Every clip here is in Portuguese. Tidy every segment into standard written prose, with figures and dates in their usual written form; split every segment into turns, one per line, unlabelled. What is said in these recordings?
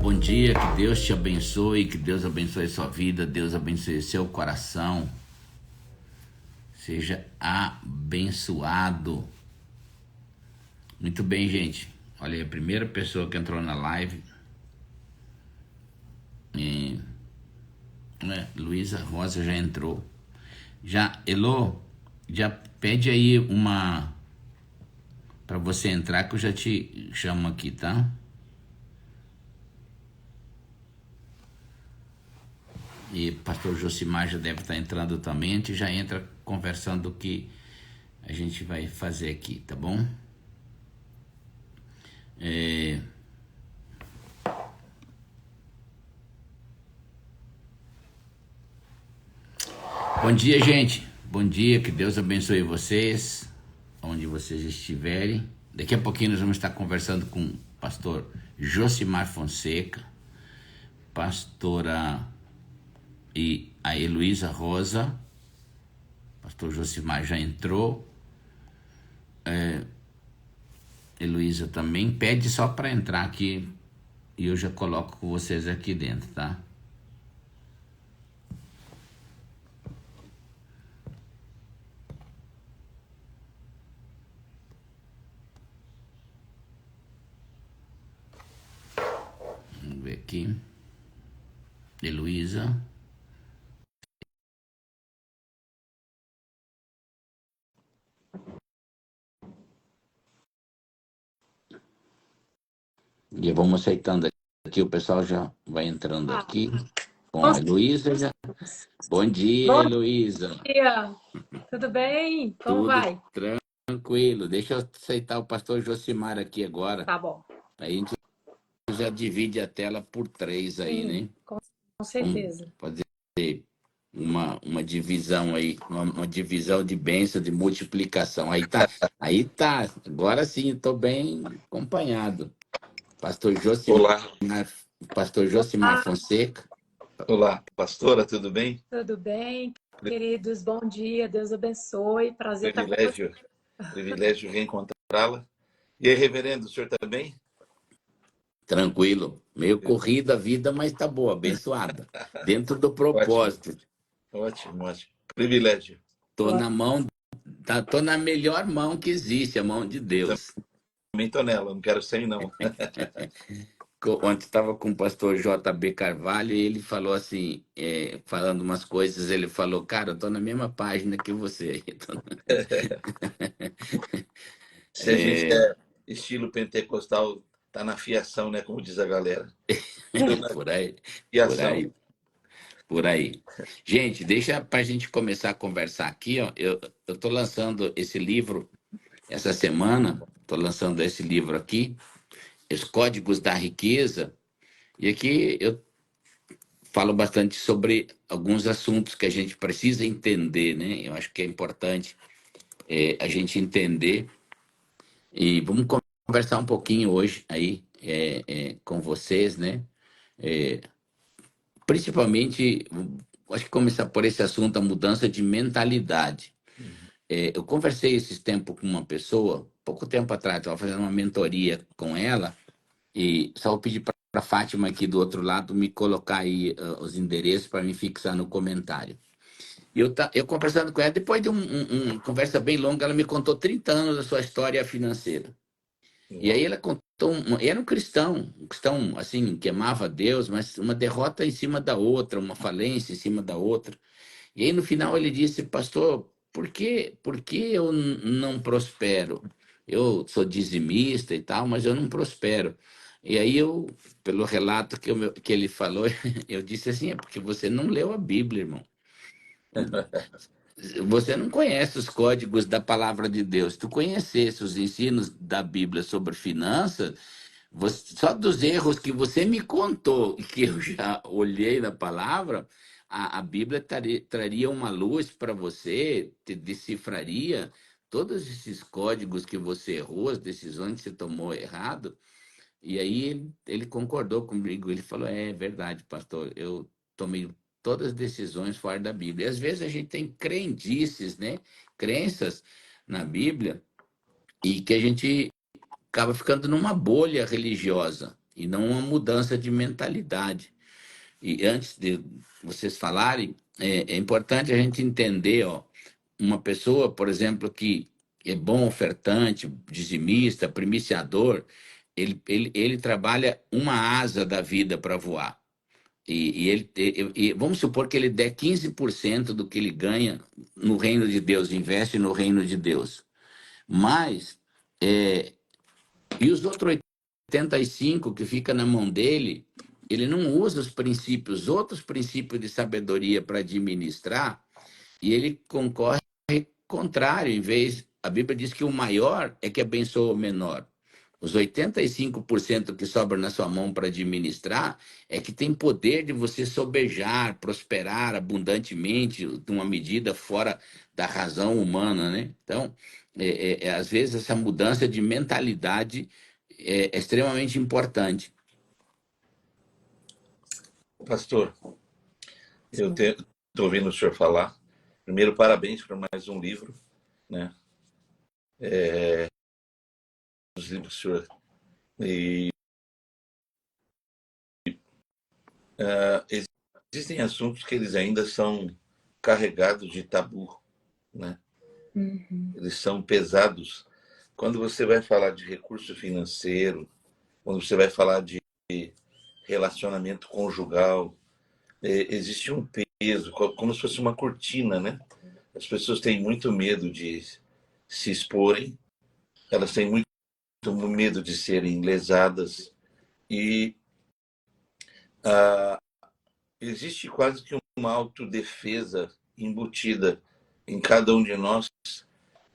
bom dia, que Deus te abençoe, que Deus abençoe sua vida, Deus abençoe seu coração, seja abençoado. Muito bem, gente, olha aí, a primeira pessoa que entrou na live, Luísa Rosa já entrou, Elô, já pede aí para você entrar que eu já te chamo aqui, tá? E pastor Josimar já deve estar entrando também. A gente já entra conversando o que a gente vai fazer aqui, tá bom? Bom dia, gente. Bom dia, que Deus abençoe vocês, onde vocês estiverem. Daqui a pouquinho nós vamos estar conversando com o pastor Josimar Fonseca, pastora e a Heloísa Rosa. Pastor Josimar já entrou. Heloísa também. Pede só para entrar aqui e eu já coloco com vocês aqui dentro, tá? Vamos ver aqui. Heloísa. E vamos aceitando aqui, o pessoal já vai entrando aqui. Com a Heloísa já. Bom dia,
Bom
Heloísa.
dia, tudo bem? Como
Tudo
vai?
tranquilo. Deixa eu aceitar o pastor Josimar aqui agora.
Tá bom.
Aí a gente já divide a tela por 3 aí,
Sim,
né?
com
Vamos
certeza.
fazer uma divisão aí, uma divisão de bênção, de multiplicação. Aí tá. Agora sim, estou bem acompanhado. Pastor Josimar,
Olá,
pastor Josimar Fonseca.
olá, pastora, tudo bem?
Tudo bem, queridos? Bom dia, Deus abençoe. Prazer estar com você.
Privilégio reencontrá-la. E aí, reverendo, o senhor está bem?
Tranquilo. Meio corrida a vida, mas tá boa, abençoada. Dentro do
Ótimo,
propósito.
ótimo, ótimo. Privilégio.
Tô na mão, tô na melhor mão que existe, a mão de Deus.
Também estou nela, não quero sem, não.
Ontem estava com o pastor JB Carvalho e ele falou assim, falando umas coisas, ele falou, cara, eu tô na mesma página que você.
Se a gente é estilo pentecostal, tá na fiação, né? Como diz a galera.
Por aí, por
Fiação.
aí, por aí. Gente, deixa pra gente começar a conversar aqui, ó. Eu tô lançando esse livro essa semana, tô lançando esse livro aqui, Os Códigos da Riqueza, e aqui eu falo bastante sobre alguns assuntos que a gente precisa entender, né? Eu acho que é importante a gente entender. E vamos conversar um pouquinho hoje aí com vocês, né? Principalmente, acho que começar por esse assunto, a mudança de mentalidade. Eu conversei esses tempos com uma pessoa, pouco tempo atrás, estava fazendo uma mentoria com ela, e só vou pedir para a Fátima aqui do outro lado me colocar aí os endereços para me fixar no comentário. E eu conversando com ela, depois de uma conversa bem longa, ela me contou 30 anos da sua história financeira. E aí ela contou, era um cristão assim, que amava a Deus, mas uma derrota em cima da outra, uma falência em cima da outra. E aí no final ele disse, pastor, por que eu não prospero? Eu sou dizimista e tal, mas eu não prospero. E aí pelo relato que ele falou, eu disse assim, é porque você não leu a Bíblia, irmão. Você não conhece os códigos da palavra de Deus. Se tu conhecesse os ensinos da Bíblia sobre finanças, só dos erros que você me contou e que eu já olhei na palavra, a Bíblia traria uma luz para você, te decifraria todos esses códigos que você errou, as decisões que você tomou errado. E aí ele concordou comigo, ele falou, é verdade, pastor, eu tomei todas as decisões fora da Bíblia. E às vezes a gente tem crendices, né? Crenças na Bíblia e que a gente acaba ficando numa bolha religiosa. e não uma mudança de mentalidade. E antes de vocês falarem, é importante a gente entender, ó, uma pessoa, por exemplo, que é bom ofertante, dizimista, primiciador, ele trabalha uma asa da vida para voar. E vamos supor que ele der 15% do que ele ganha no reino de Deus, investe no reino de Deus. Mas, e os outros 85 que fica na mão dele, ele não usa os princípios, outros princípios de sabedoria para administrar, e ele concorre contrário, em vez, a Bíblia diz que o maior é que abençoa o menor. Os 85% que sobram na sua mão para administrar é que tem poder de você sobejar, prosperar abundantemente, de uma medida fora da razão humana, né? Então, às vezes, essa mudança de mentalidade é extremamente importante.
Pastor, eu estou ouvindo o senhor falar. Primeiro, parabéns por mais um livro, né? Os livros do senhor. E existem assuntos que eles ainda são carregados de tabu, né? Eles são pesados. Quando você vai falar de recurso financeiro, quando você vai falar de relacionamento conjugal, existe um peso, como se fosse uma cortina, né? As pessoas têm muito medo de se exporem, elas têm muito medo de serem lesadas e existe quase que uma autodefesa embutida em cada um de nós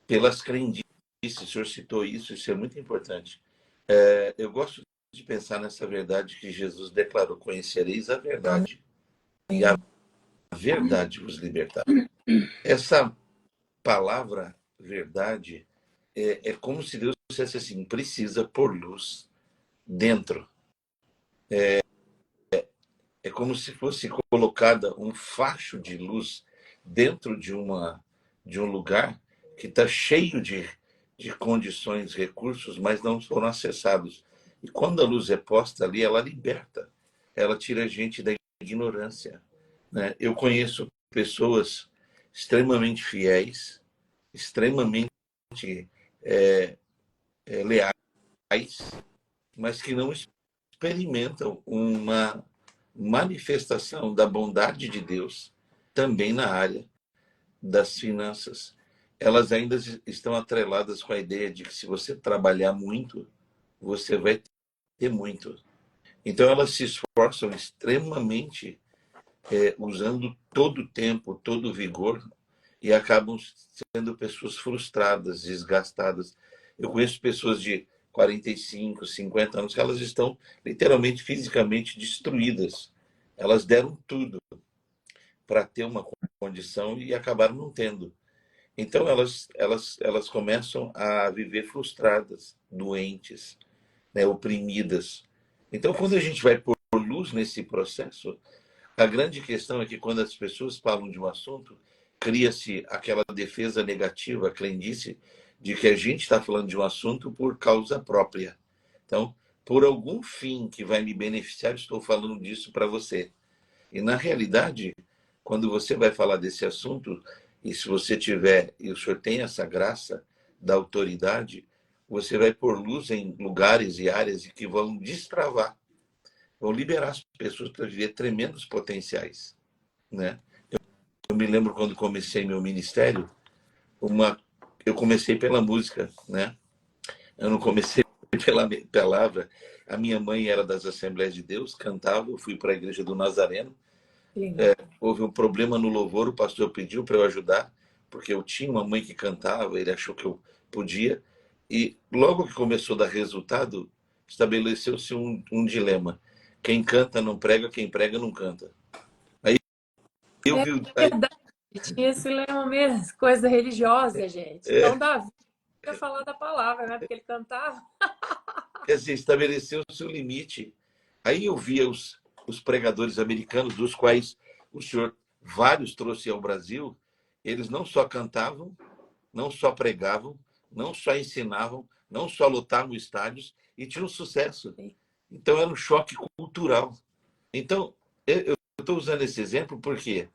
pelas crendices. O senhor citou isso é muito importante. Eu gosto de pensar nessa verdade que Jesus declarou: conhecereis a verdade e a verdade vos libertará. Essa palavra verdade é como se Deus dissesse assim: precisa pôr luz dentro. É como se fosse colocada um facho de luz dentro de um lugar que está cheio de condições, recursos, mas não foram acessados. E quando a luz é posta ali, ela liberta, ela tira a gente da ignorância, né? Eu conheço pessoas extremamente fiéis, extremamente leais, mas que não experimentam uma manifestação da bondade de Deus também na área das finanças. Elas ainda estão atreladas com a ideia de que se você trabalhar muito, você vai ter muito. Então elas se esforçam extremamente, usando todo o tempo, todo o vigor, e acabam sendo pessoas frustradas, desgastadas. Eu conheço pessoas de 45, 50 anos que elas estão literalmente, fisicamente destruídas. Elas deram tudo para ter uma condição e acabaram não tendo. Então elas começam a viver frustradas, doentes, né, oprimidas. Então quando a gente vai pôr luz nesse processo, a grande questão é que quando as pessoas falam de um assunto, cria-se aquela defesa negativa, a crendice, de que a gente está falando de um assunto por causa própria. Então, por algum fim que vai me beneficiar, estou falando disso para você. E, na realidade, quando você vai falar desse assunto, e se você tiver, e o senhor tem essa graça da autoridade, você vai pôr luz em lugares e áreas que vão destravar, vão liberar as pessoas para viver tremendos potenciais, né? Eu me lembro quando comecei meu ministério, eu comecei pela música, né? Eu não comecei pela palavra. A minha mãe era das Assembleias de Deus, cantava, eu fui para a igreja do Nazareno. Houve um problema no louvor, o pastor pediu para eu ajudar, porque eu tinha uma mãe que cantava, ele achou que eu podia, e logo que começou a dar resultado, estabeleceu-se um dilema: quem canta não prega, quem prega não canta. Aí eu vi.
Verdade, tinha esse lema mesmo, coisa religiosa, gente. Então, Davi ia falar da palavra, né? Porque ele cantava.
Quer dizer, estabeleceu-se o limite. Aí eu via os pregadores americanos, dos quais o senhor vários trouxe ao Brasil, eles não só cantavam, não só pregavam, não só ensinavam, não só lotavam estádios, e tinham sucesso. Então era um choque cultural. Então, eu estou usando esse exemplo porque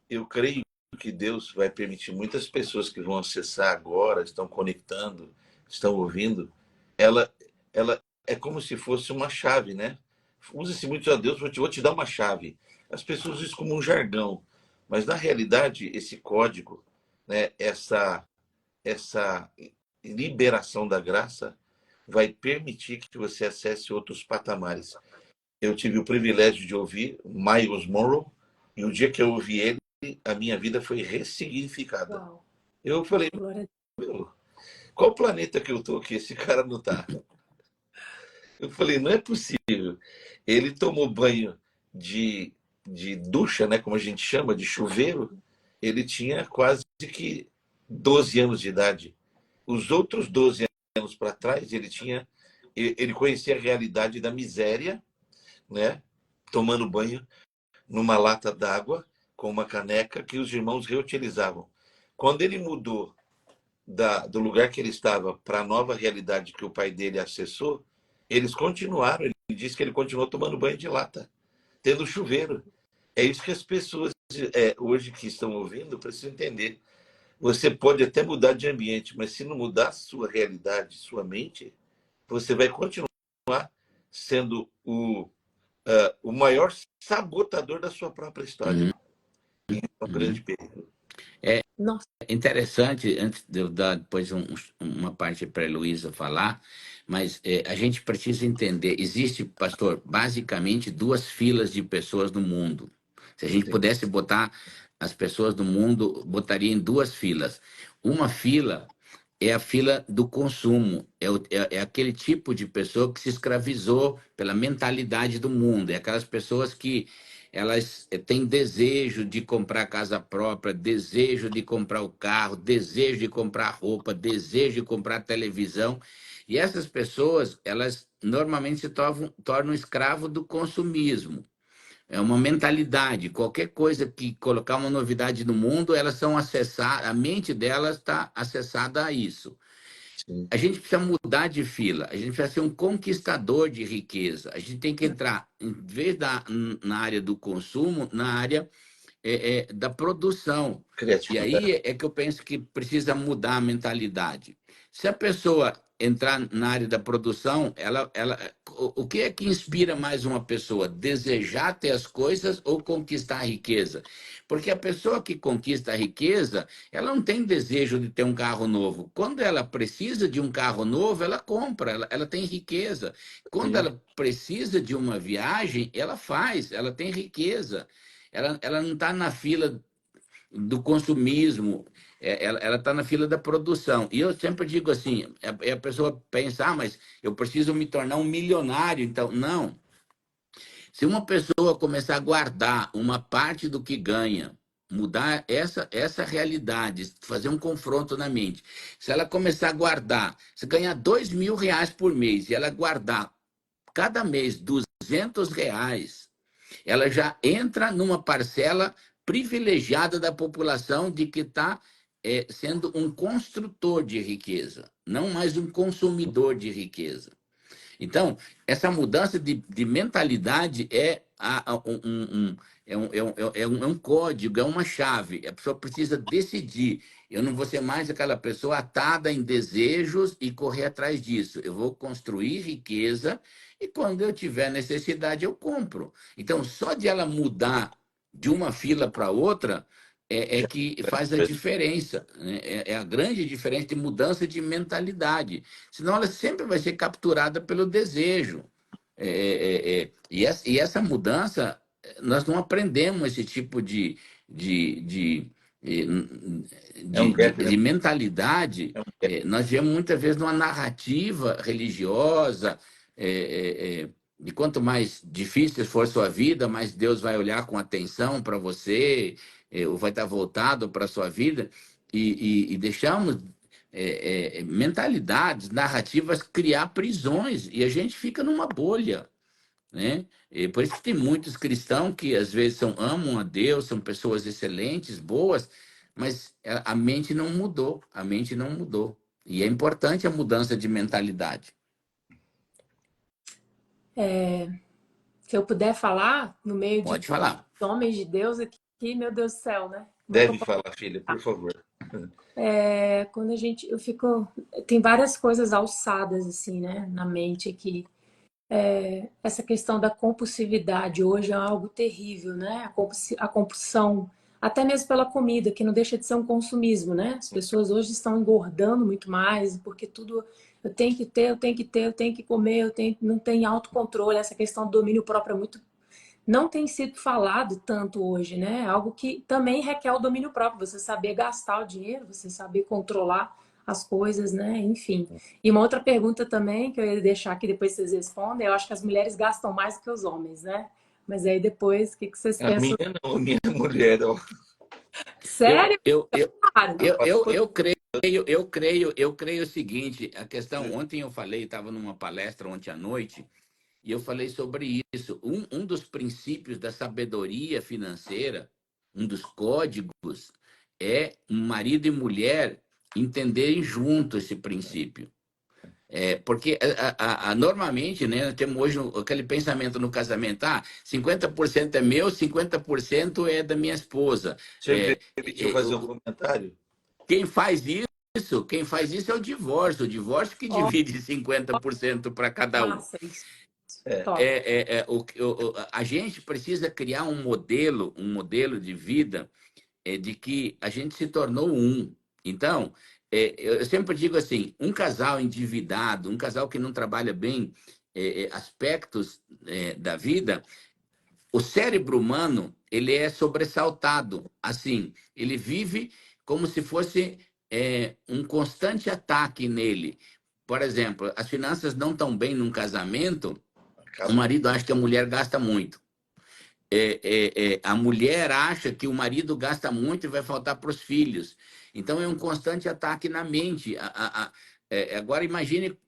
eu creio que Deus vai permitir muitas pessoas que vão acessar agora, estão conectando, estão ouvindo, ela é como se fosse uma chave, né? Usa-se muito a Deus, vou te dar uma chave. As pessoas usam isso como um jargão, mas na realidade esse código, né, essa liberação da graça vai permitir que você acesse outros patamares. Eu tive o privilégio de ouvir Miles Monroe, e o dia que eu ouvi ele, a minha vida foi ressignificada.
Uau.
Eu falei,
Glória
meu, qual planeta que eu tô que esse cara não tá? Eu falei, não é possível. Ele tomou banho de ducha, né, como a gente chama, de chuveiro. Ele tinha quase que 12 anos de idade. Os outros 12 anos para trás, ele conhecia a realidade da miséria, né, tomando banho numa lata d'água com uma caneca que os irmãos reutilizavam. Quando ele mudou do lugar que ele estava para a nova realidade que o pai dele acessou, eles continuaram. Ele disse que ele continuou tomando banho de lata, tendo chuveiro. É isso que as pessoas hoje que estão ouvindo precisam entender. Você pode até mudar de ambiente, mas se não mudar sua realidade, sua mente, você vai continuar sendo o maior sabotador da sua própria história.
Uhum.
E é um grande perigo.
Nossa.
É interessante, antes de eu dar depois uma parte para a Heloísa falar, mas a gente precisa entender, existe, pastor, basicamente duas filas de pessoas no mundo. Se a gente
Sim.
pudesse botar as pessoas do mundo, botaria em duas filas. Uma fila é a fila do consumo, é aquele tipo de pessoa que se escravizou pela mentalidade do mundo, é aquelas pessoas que elas têm desejo de comprar casa própria, desejo de comprar o carro, desejo de comprar roupa, desejo de comprar televisão. E essas pessoas, elas normalmente se tornam escravo do consumismo. É uma mentalidade. Qualquer coisa que colocar uma novidade no mundo, elas são acessadas, a mente delas está acessada a isso.
Sim.
A gente precisa mudar de fila, a gente precisa ser um conquistador de riqueza. A gente tem que entrar, em vez na área do consumo, na área da produção. E
Criatividade.
aí é que eu penso que precisa mudar a mentalidade. Se a pessoa entrar na área da produção, o que é que inspira mais uma pessoa? Desejar ter as coisas ou conquistar a riqueza? Porque a pessoa que conquista a riqueza, ela não tem desejo de ter um carro novo. Quando ela precisa de um carro novo, ela compra, ela tem riqueza. Quando
Sim.
ela precisa de uma viagem, ela faz, ela tem riqueza. Ela não está na fila do consumismo, ela está na fila da produção. E eu sempre digo assim, a pessoa pensa, mas eu preciso me tornar um milionário, então, não. Se uma pessoa começar a guardar uma parte do que ganha, mudar essa realidade, fazer um confronto na mente, se ela começar a guardar, se ganhar R$ 2.000 por mês e ela guardar cada mês R$ 200, ela já entra numa parcela privilegiada da população de que está sendo um construtor de riqueza, não mais um consumidor de riqueza. Então, essa mudança de mentalidade é um código, é uma chave. A pessoa precisa decidir. Eu não vou ser mais aquela pessoa atada em desejos e correr atrás disso. Eu vou construir riqueza e quando eu tiver necessidade, eu compro. Então, só de ela mudar de uma fila para outra é
Já.
que faz a diferença, né? É a grande diferença de mudança de mentalidade. Senão ela sempre vai ser capturada pelo desejo. E essa mudança, nós não aprendemos esse tipo eh,
É um gap, né?
de mentalidade.
É um gap.
Nós vemos muitas vezes numa narrativa religiosa, de quanto mais difícil for sua vida, mais Deus vai olhar com atenção para você, ou vai estar voltado para a sua vida, e deixamos mentalidades, narrativas criar prisões e a gente fica numa bolha, né? E por isso que tem muitos cristãos que às vezes amam a Deus, são pessoas excelentes, boas, mas a mente não mudou, a mente não mudou. E é importante a mudança de mentalidade.
Se eu puder falar, no meio de
Pode falar.
homens de Deus aqui, meu Deus do céu, né?
Deve falar, filha, por favor.
Quando eu fico, tem várias coisas alçadas assim, né, na mente aqui. Essa questão da compulsividade hoje é algo terrível, né? A compulsão, até mesmo pela comida, que não deixa de ser um consumismo, né? As pessoas hoje estão engordando muito mais, porque tudo eu tenho que ter, eu tenho que ter, eu tenho que comer, não tem autocontrole. Essa questão do domínio próprio é muito, não tem sido falado tanto hoje, né? Algo que também requer o domínio próprio, você saber gastar o dinheiro, você saber controlar as coisas, né? Enfim. E uma outra pergunta também que eu ia deixar aqui depois vocês respondem, eu acho que as mulheres gastam mais que os homens, né? Mas aí depois, o que vocês
A
pensam?
minha não, a minha mulher, ó.
Sério? Claro.
Eu creio o seguinte, a questão, ontem eu falei, estava numa palestra ontem à noite, e eu falei sobre isso. Um dos princípios da sabedoria financeira, um dos códigos, é marido e mulher entenderem junto esse princípio. Porque normalmente, né, nós temos hoje aquele pensamento no casamento, 50% é meu, 50% é da minha esposa.
Você me permitiu fazer um comentário?
Quem faz isso é o divórcio que
Ó,
divide 50% para cada um.
massa isso.
É.
Top.
A gente precisa criar um modelo de vida de que a gente se tornou um. Então, eu sempre digo assim, um casal endividado, um casal que não trabalha bem aspectos da vida, o cérebro humano, ele é sobressaltado. Assim, ele vive como se fosse um constante ataque nele. Por exemplo, as finanças não estão bem num casamento, o marido acha que a mulher gasta muito. A mulher acha que o marido gasta muito e vai faltar para os filhos. Então, é um constante ataque na mente. Agora, imagine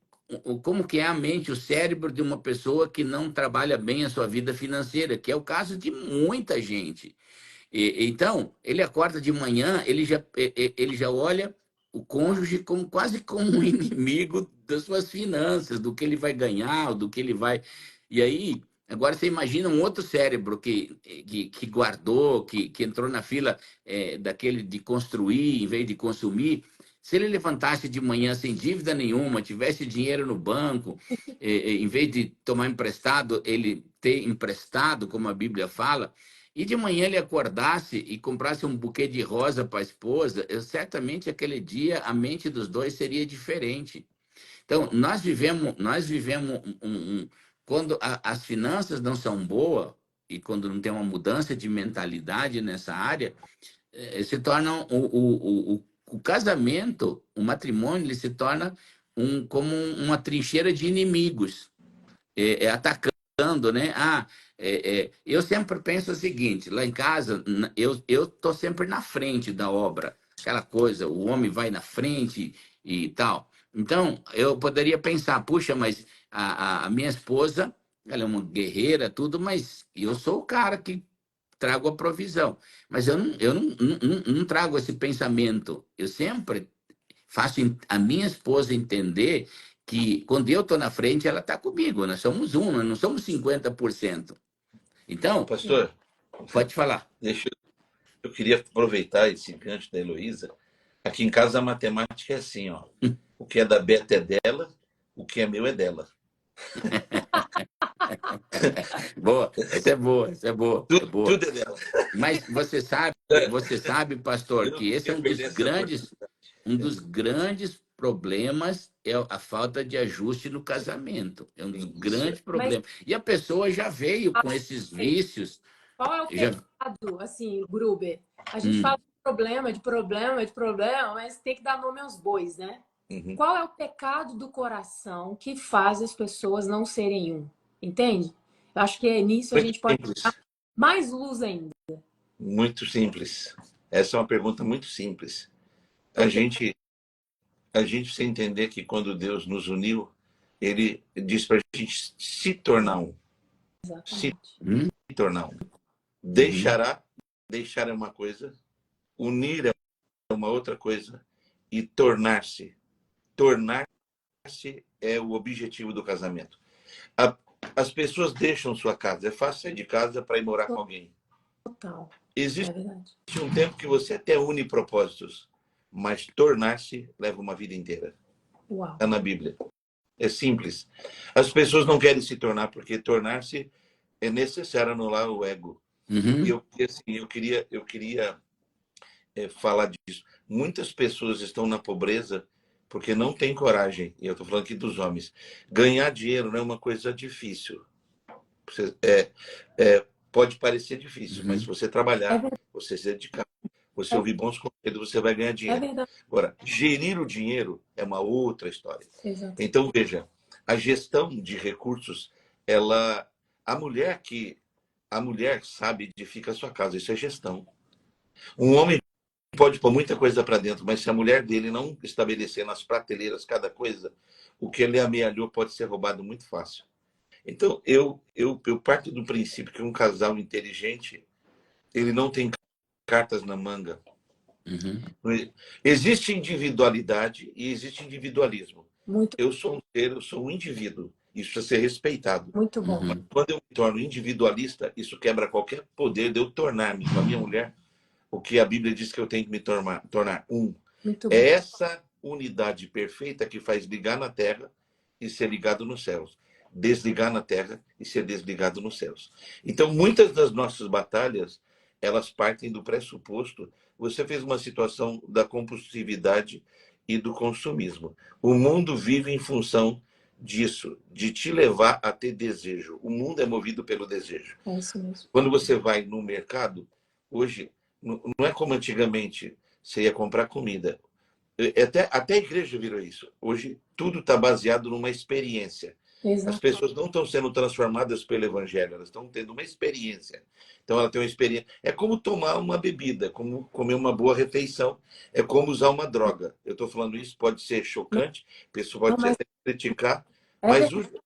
como que é a mente, o cérebro de uma pessoa que não trabalha bem a sua vida financeira, que é o caso de muita gente. Então, ele acorda de manhã, ele já olha o cônjuge como quase como um inimigo das suas finanças, do que ele vai ganhar, do que ele vai. E aí, agora você imagina um outro cérebro que guardou, que entrou na fila daquele de construir em vez de consumir. Se ele levantasse de manhã sem dívida nenhuma, tivesse dinheiro no banco, em vez de tomar emprestado, ele ter emprestado, como a Bíblia fala, e de manhã ele acordasse e comprasse um buquê de rosa para a esposa, certamente aquele dia a mente dos dois seria diferente. Então, nós vivemos quando as finanças não são boas e quando não tem uma mudança de mentalidade nessa área, se torna o casamento, o matrimônio, ele se torna como uma trincheira de inimigos, atacando, né? Eu sempre penso o seguinte, lá em casa, eu tô sempre na frente da obra, aquela coisa, o homem vai na frente e tal. Então, eu poderia pensar, puxa, mas a minha esposa, ela é uma guerreira, tudo, mas eu sou o cara que trago a provisão. Mas eu não trago esse pensamento. Eu sempre faço a minha esposa entender que quando eu estou na frente, ela está comigo. Nós somos um, nós não somos 50%. Então,
Pastor,
pode falar.
eu queria aproveitar esse gancho da Heloísa. Aqui em casa a matemática é assim, ó. O que é da Beta é dela, o que é meu é dela.
Boa, essa é boa, essa é boa, é boa.
Tudo é dela.
Mas você sabe, pastor,
Eu não
que esse é
queria perder essa oportunidade.
um dos grandes problemas é a falta de ajuste no casamento. É um dos grandes
Mas
problemas. E a pessoa já veio com esses vícios.
qual é o
Já,
pecado, assim, Gruber? A gente
hum,
fala de problema, mas tem que dar nome aos bois, né?
Uhum.
Qual é o pecado do coração que faz as pessoas não serem um? Entende? Eu acho que nisso a
Muito
gente pode dar
simples.
mais luz ainda.
Muito simples. Essa é uma pergunta muito simples. A
Porque
gente, a gente precisa entender que quando Deus nos uniu, ele diz para a gente se tornar um. Se
exatamente.
hum,
tornar um.
uhum.
Deixar é uma coisa, unir é uma outra coisa e tornar-se. Tornar-se é o objetivo do casamento. As pessoas deixam sua casa. É fácil sair de casa para ir morar com alguém.
Total.
Existe
É verdade.
um tempo que você até une propósitos, mas tornar-se leva uma vida inteira.
Uau.
Está na Bíblia. É simples. As pessoas não querem se tornar, porque tornar-se é necessário anular o ego.
Uhum.
Eu queria falar disso. Muitas pessoas estão na pobreza porque não têm coragem, e eu estou falando aqui dos homens. Ganhar dinheiro não é uma coisa difícil. Pode parecer difícil, mas se
Uhum.
você
É
trabalhar,
verdade.
você se dedicar, você ouvir bons conselhos, você vai ganhar
É
dinheiro.
verdade.
Agora, gerir o dinheiro é uma outra história.
Exato.
Então, veja, a gestão de recursos, ela, a mulher sabe edifica a sua casa, isso é gestão. Um homem pode pôr muita coisa para dentro, mas se a mulher dele não estabelecer nas prateleiras cada coisa, o que ele amealhou pode ser roubado muito fácil. Então, eu parto do princípio que um casal inteligente, ele não tem cartas na manga.
Uhum.
Existe individualidade e existe individualismo.
Muito,
Eu sou um ser, eu sou um indivíduo. Isso precisa ser respeitado.
muito bom.
Uhum.
Quando eu me torno individualista, isso quebra qualquer poder de eu tornar-me com a minha mulher o que a Bíblia diz que eu tenho que me tornar um.
Muito bom.
É essa unidade perfeita que faz ligar na terra e ser ligado nos céus. Desligar na terra e ser desligado nos céus. Então, muitas das nossas batalhas, elas partem do pressuposto. Você fez uma situação da compulsividade e do consumismo. O mundo vive em função disso, de te levar a ter desejo. O mundo é movido pelo desejo.
É isso mesmo.
Quando você vai no mercado, hoje, não é como antigamente, você ia comprar comida. Até a igreja virou isso. Hoje, tudo está baseado numa experiência. As
Exato.
pessoas não estão sendo transformadas pelo evangelho, elas estão tendo uma experiência. Então, ela tem uma experiência. É como tomar uma bebida, como comer uma boa refeição, é como usar uma droga. Eu estou falando isso, pode ser chocante, a pessoa
Não,
pode
mas
até criticar,
é
mas
verdade.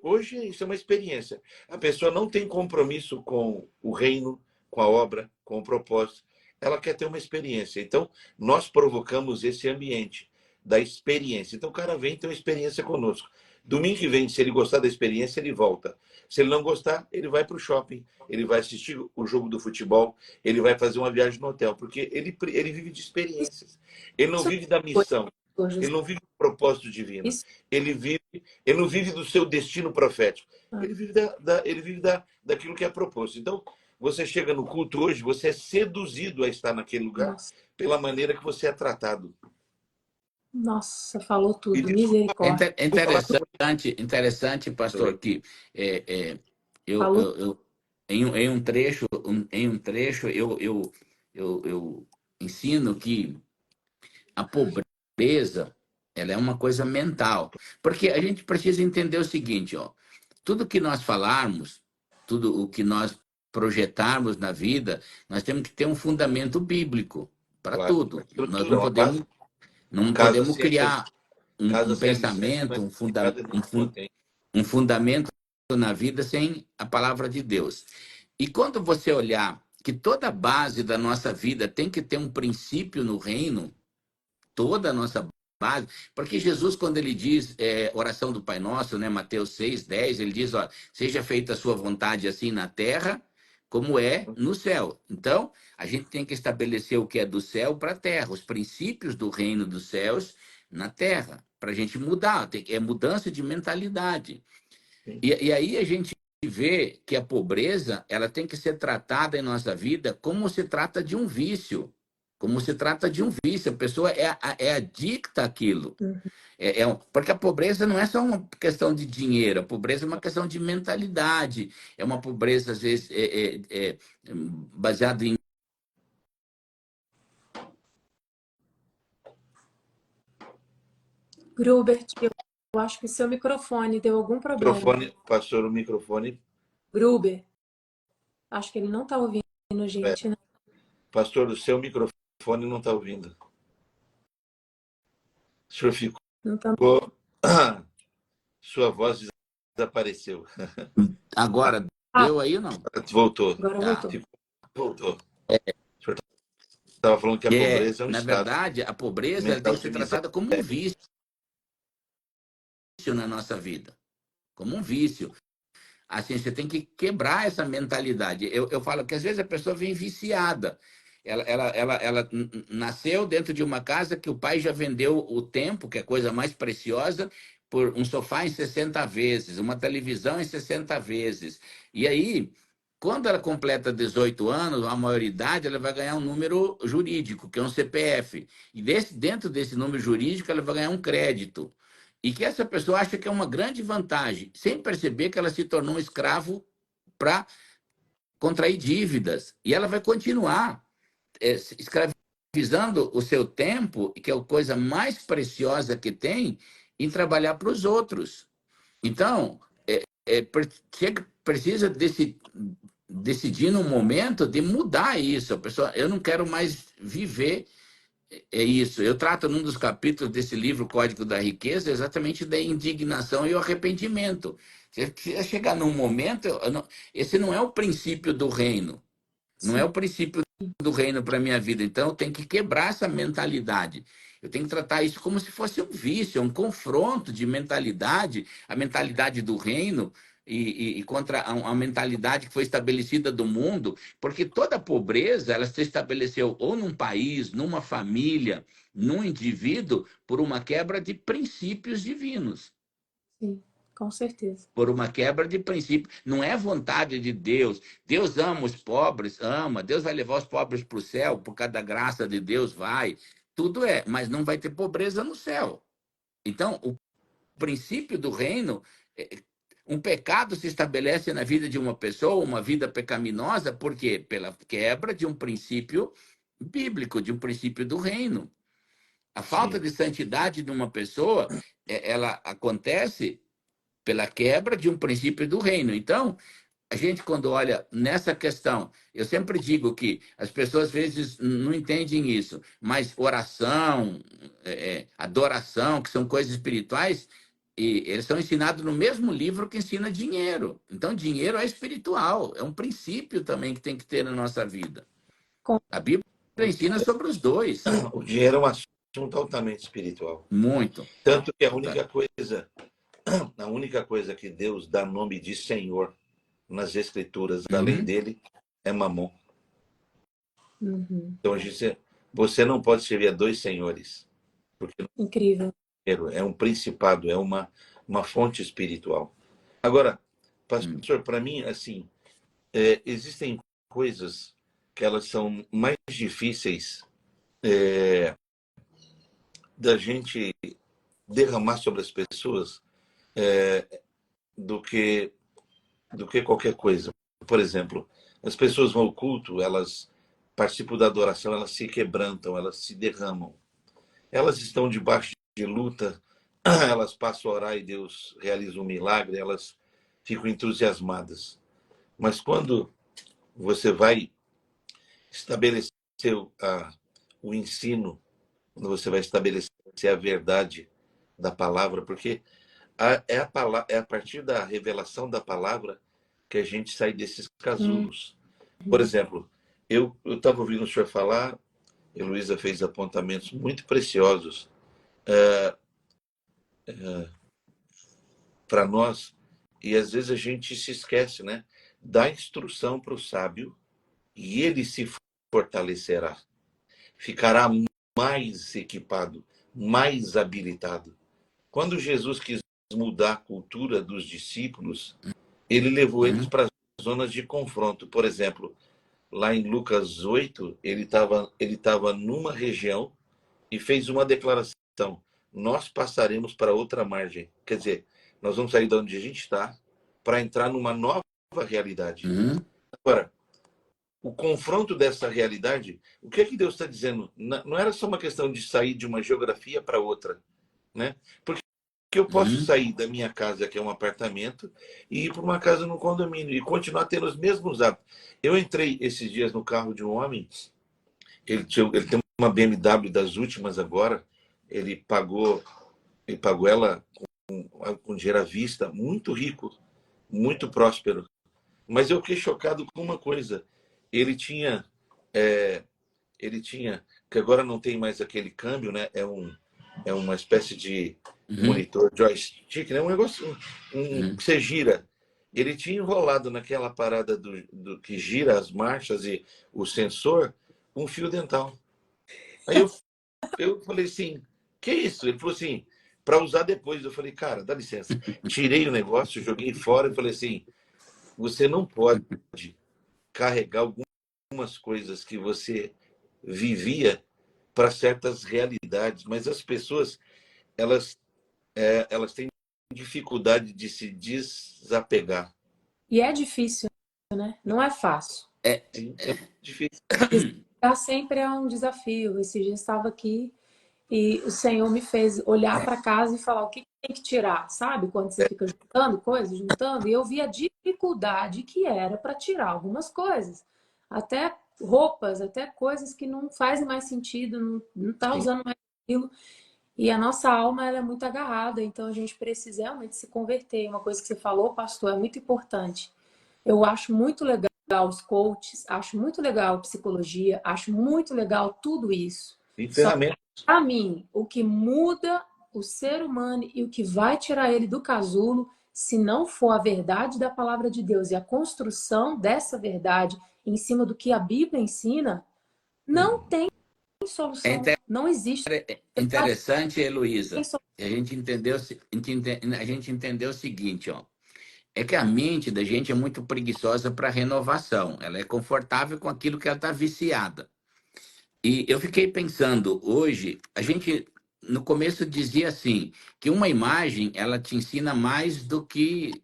hoje isso é uma experiência. A pessoa não tem compromisso com o reino, com a obra, com o propósito. Ela quer ter uma experiência. Então, nós provocamos esse ambiente da experiência. Então, o cara vem ter uma experiência conosco. Domingo que vem, se ele gostar da experiência, ele volta. Se ele não gostar, ele vai para o shopping, ele vai assistir o jogo do futebol, ele vai fazer uma viagem no hotel, porque ele vive de experiências. Ele não
Isso
vive da
foi,
missão,
José.
ele não vive do propósito divino.
Isso.
Ele não vive do seu destino profético. Ele vive, daquilo que é proposto. Então, você chega no culto hoje, você é seduzido a estar naquele lugar
Nossa,
pela maneira que você é tratado.
nossa, falou
E
tudo.
desculpa,
Misericórdia.
vou falar com
Interessante, pastor,
você.
que eu,
Falou.
eu, eu em um trecho, eu ensino que a pobreza, ela é uma coisa mental, porque a gente precisa entender o seguinte, ó, tudo que nós falarmos, tudo o que nós projetarmos na vida, nós temos que ter um fundamento bíblico para
Claro,
tudo.
uma
Nós
estrutura, uma base.
não
Casa
podemos
sem alicerce,
criar um
sem alicerce não é
pensamento,
edificada, não se mantém.
um fundamento na vida sem a palavra de Deus. E quando você olhar que toda a base da nossa vida tem que ter um princípio no reino, toda a nossa base, porque Jesus, quando ele diz oração do Pai Nosso, né, Mateus 6:10, ele diz, ó, seja feita a sua vontade assim na terra, como é no céu. Então, a gente tem que estabelecer o que é do céu para a terra, os princípios do reino dos céus na terra, para a gente mudar, é mudança de mentalidade. E aí a gente vê que a pobreza ela tem que ser tratada em nossa vida como se trata de um vício. Como se trata de um vício, a pessoa é adicta àquilo.
Uhum.
Porque a pobreza não é só uma questão de dinheiro, a pobreza é uma questão de mentalidade, é uma pobreza, às vezes, baseada em.
Grubert, eu acho que o seu microfone deu algum problema.
Pastor, o microfone.
Gruber, acho que ele não está ouvindo a gente, né?
Pastor, o seu microfone não está ouvindo. O senhor ficou.
Não tá...
Sua voz desapareceu.
Agora,
Ah,
deu aí ou não?
Voltou.
agora
Tá.
voltou.
Voltou. O senhor estava falando que a pobreza é um
Na
estado
verdade, a pobreza ela tem
mental
que ser
de
tratada como um vício na nossa vida. Como um vício. Assim, você tem que quebrar essa mentalidade. Eu falo que às vezes a pessoa vem viciada. Ela nasceu dentro de uma casa que o pai já vendeu o tempo, que é a coisa mais preciosa, por um sofá em 60 vezes, uma televisão em 60 vezes. E aí, quando ela completa 18 anos, a maioridade, ela vai ganhar um número jurídico, que é um CPF. E dentro desse número jurídico, ela vai ganhar um crédito. E que essa pessoa acha que é uma grande vantagem, sem perceber que ela se tornou um escravo para contrair dívidas. E ela vai continuar escravizando o seu tempo, que é a coisa mais preciosa que tem, em trabalhar para os outros. Então, precisa decidir no momento de mudar isso. A pessoa, eu não quero mais viver isso. Eu trato num dos capítulos desse livro, Código da Riqueza, exatamente da indignação e o arrependimento. Você precisa chegar num momento. Esse não é o princípio do reino. Não é
Sim,
o princípio do reino para a minha vida. Então, eu tenho que quebrar essa mentalidade. Eu tenho que tratar isso como se fosse um vício, um confronto de mentalidade, a mentalidade do reino e contra a mentalidade que foi estabelecida do mundo, porque toda pobreza ela se estabeleceu ou num país, numa família, num indivíduo, por uma quebra de princípios divinos,
sim, com certeza.
por uma quebra de princípio. Não é vontade de Deus. Deus ama os pobres, ama. Deus vai levar os pobres para o céu, por causa da graça de Deus, vai. Tudo é, mas não vai ter pobreza no céu. Então, o princípio do reino, um pecado se estabelece na vida de uma pessoa, uma vida pecaminosa, por quê? Pela quebra de um princípio bíblico, de um princípio do reino. A falta
Sim.
de santidade de uma pessoa, ela acontece pela quebra de um princípio do reino. Então, a gente, quando olha nessa questão, eu sempre digo que as pessoas às vezes não entendem isso, mas oração, adoração, que são coisas espirituais, e eles são ensinados no mesmo livro que ensina dinheiro. Então, dinheiro é espiritual, é um princípio também que tem que ter na nossa vida.
Com,
A Bíblia ensina sobre os dois,
O dinheiro é um assunto altamente espiritual.
muito.
Tanto que a única coisa que Deus dá nome de Senhor nas Escrituras, além
Uhum,
dele, é Mamon.
uhum,
Então, você não pode servir a dois senhores, porque
incrível.
é um principado, é uma fonte espiritual. Agora,
uhum,
pastor, para mim, assim, existem coisas que elas são mais difíceis da gente derramar sobre as pessoas do que qualquer coisa. Por exemplo, as pessoas vão ao culto, elas participam da adoração, elas se quebrantam, elas se derramam. Elas estão debaixo de luta, elas passam a orar e Deus realiza um milagre, elas ficam entusiasmadas. Mas quando você vai estabelecer o ensino, quando você vai estabelecer a verdade da palavra, porque é a partir da revelação da palavra que a gente sai desses casulos. Por
Uhum,
exemplo, eu estava ouvindo o senhor falar, e Luísa fez apontamentos muito preciosos para nós, e às vezes a gente se esquece, né? Dá instrução para o sábio e ele se fortalecerá, ficará mais equipado, mais habilitado. Quando Jesus quis mudar a cultura dos discípulos, ele levou eles
uhum,
para zonas de confronto. Por exemplo, lá em Lucas 8, ele tava numa região e fez uma declaração: nós passaremos para outra margem. Quer dizer, nós vamos sair de onde a gente está para entrar numa nova realidade.
uhum,
Agora, o confronto dessa realidade, o que é que Deus está dizendo? Não era só uma questão de sair de uma geografia para outra, né? Porque eu posso
uhum,
sair da minha casa, que é um apartamento, e ir para uma casa no condomínio e continuar tendo os mesmos hábitos. Eu entrei esses dias no carro de um homem, ele tem uma BMW das últimas agora, ele pagou, ele pagou ela com dinheiro à vista, muito rico, muito próspero. Mas eu fiquei chocado com uma coisa. Ele tinha, é, que agora não tem mais aquele câmbio, né? É uma espécie de
uhum,
monitor joystick, né? Um negócio que você gira. ele tinha enrolado naquela parada do que gira as marchas e o sensor, um fio dental. Aí eu falei assim, que isso? Ele falou assim, para usar depois. Eu falei, cara, dá licença. Tirei o negócio, joguei fora e falei assim, você não pode carregar algumas coisas que você vivia para certas realidades, mas as pessoas, elas, elas têm dificuldade de se desapegar.
E é difícil, né? Não é fácil.
É,
Sim, é difícil.
Desligar sempre é um desafio. Esse dia eu estava aqui e o Senhor me fez olhar para casa e falar o que tem que tirar, sabe? Quando você fica juntando coisas, juntando, e eu vi a dificuldade que era para tirar algumas coisas, até roupas, até coisas que não fazem mais sentido, não tá
Sim.
usando mais aquilo. E a nossa alma ela é muito agarrada, então a gente precisa realmente se converter. Uma coisa que você falou, pastor, é muito importante. Eu acho muito legal os coaches, acho muito legal psicologia, acho muito legal tudo isso.
Tem
Só
ferramentas.
para mim, o que muda o ser humano e o que vai tirar ele do casulo, se não for a verdade da palavra de Deus e a construção dessa verdade em cima do que a Bíblia ensina, não tem
é
solução. Não existe.
interessante,
Tem
Heloísa.
solução.
A gente entendeu o seguinte, ó. É que a mente da gente é muito preguiçosa para renovação. Ela é confortável com aquilo que ela está viciada. E eu fiquei pensando, hoje, a gente no começo dizia assim, que uma imagem ela te ensina mais do que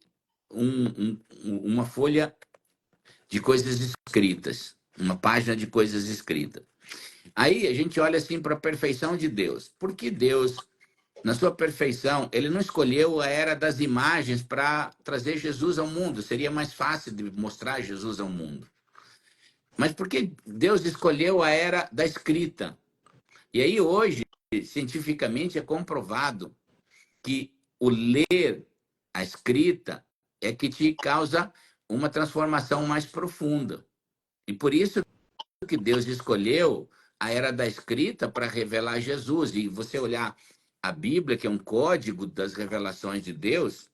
uma folha de coisas escritas, uma página de coisas escritas. Aí a gente olha assim para a perfeição de Deus. Por que Deus, na sua perfeição, ele não escolheu a era das imagens para trazer Jesus ao mundo? Seria mais fácil de mostrar Jesus ao mundo. Mas por que Deus escolheu a era da escrita? E aí hoje, cientificamente, é comprovado que o ler a escrita é que te causa uma transformação mais profunda. E por isso que Deus escolheu a era da escrita para revelar Jesus. E você olhar a Bíblia, que é um código das revelações de Deus,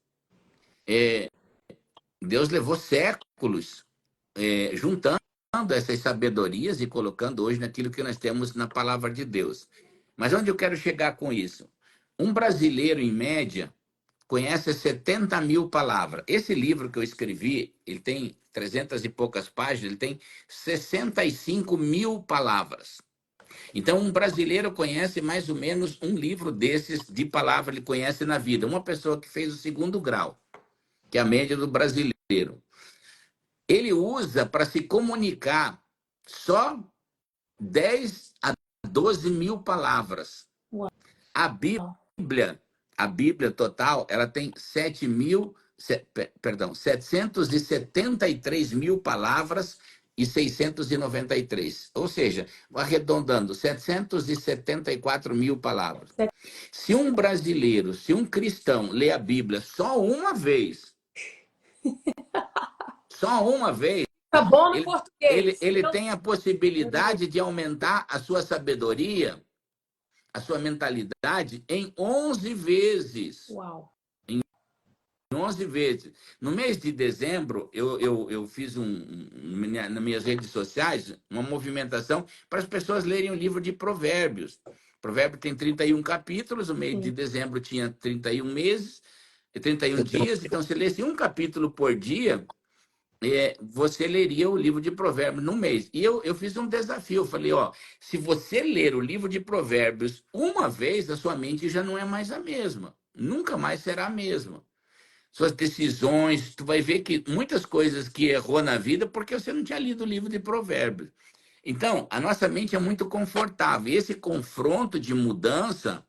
Deus levou séculos juntando essas sabedorias e colocando hoje naquilo que nós temos na palavra de Deus. Mas onde eu quero chegar com isso? Um brasileiro, em média, conhece 70 mil palavras. Esse livro que eu escrevi, ele tem 300 e poucas páginas, ele tem 65 mil palavras. Então, um brasileiro conhece mais ou menos um livro desses de palavra, ele conhece na vida. Uma pessoa que fez o segundo grau, que é a média do brasileiro. Ele usa para se comunicar só 10 a 12 mil palavras.
Uau.
A Bíblia, a Bíblia total, ela tem 773 mil palavras e 693. Ou seja, arredondando, 774 mil palavras. Se um brasileiro, se um cristão lê a Bíblia só uma vez,
Tá bom no
ele,
português.
ele tem a possibilidade de aumentar a sua sabedoria, a sua mentalidade em 11 vezes.
Uau.
11 vezes. No mês de dezembro, eu fiz nas minhas redes sociais uma movimentação para as pessoas lerem o livro de Provérbios. Provérbio tem 31 capítulos, o mês de dezembro tinha 31 meses, 31 dias, então se lesse um capítulo por dia, você leria o livro de Provérbios no mês. E eu fiz um desafio, eu falei, ó, se você ler o livro de Provérbios uma vez, a sua mente já não é mais a mesma. Nunca mais será a mesma. Suas decisões, tu vai ver que muitas coisas que errou na vida porque você não tinha lido o livro de Provérbios. Então, a nossa mente é muito confortável. E esse confronto de mudança,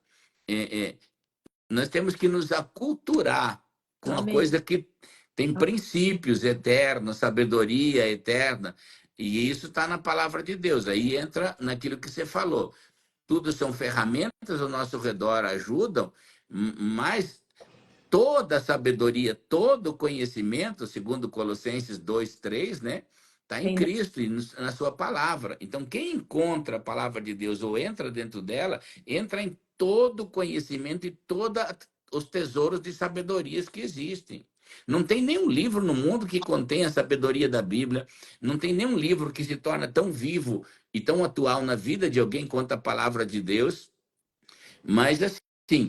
nós temos que nos aculturar com uma
Amém.
coisa que tem princípios eternos, sabedoria eterna. E isso está na palavra de Deus. Aí entra naquilo que você falou. Tudo são ferramentas ao nosso redor, ajudam, mas toda a sabedoria, todo o conhecimento, segundo Colossenses 2:3, né? Está em Cristo e na sua palavra. Então, quem encontra a palavra de Deus ou entra dentro dela, entra em todo o conhecimento e todos os tesouros de sabedorias que existem. Não tem nenhum livro no mundo que contenha a sabedoria da Bíblia, não tem nenhum livro que se torna tão vivo e tão atual na vida de alguém quanto a palavra de Deus, mas assim,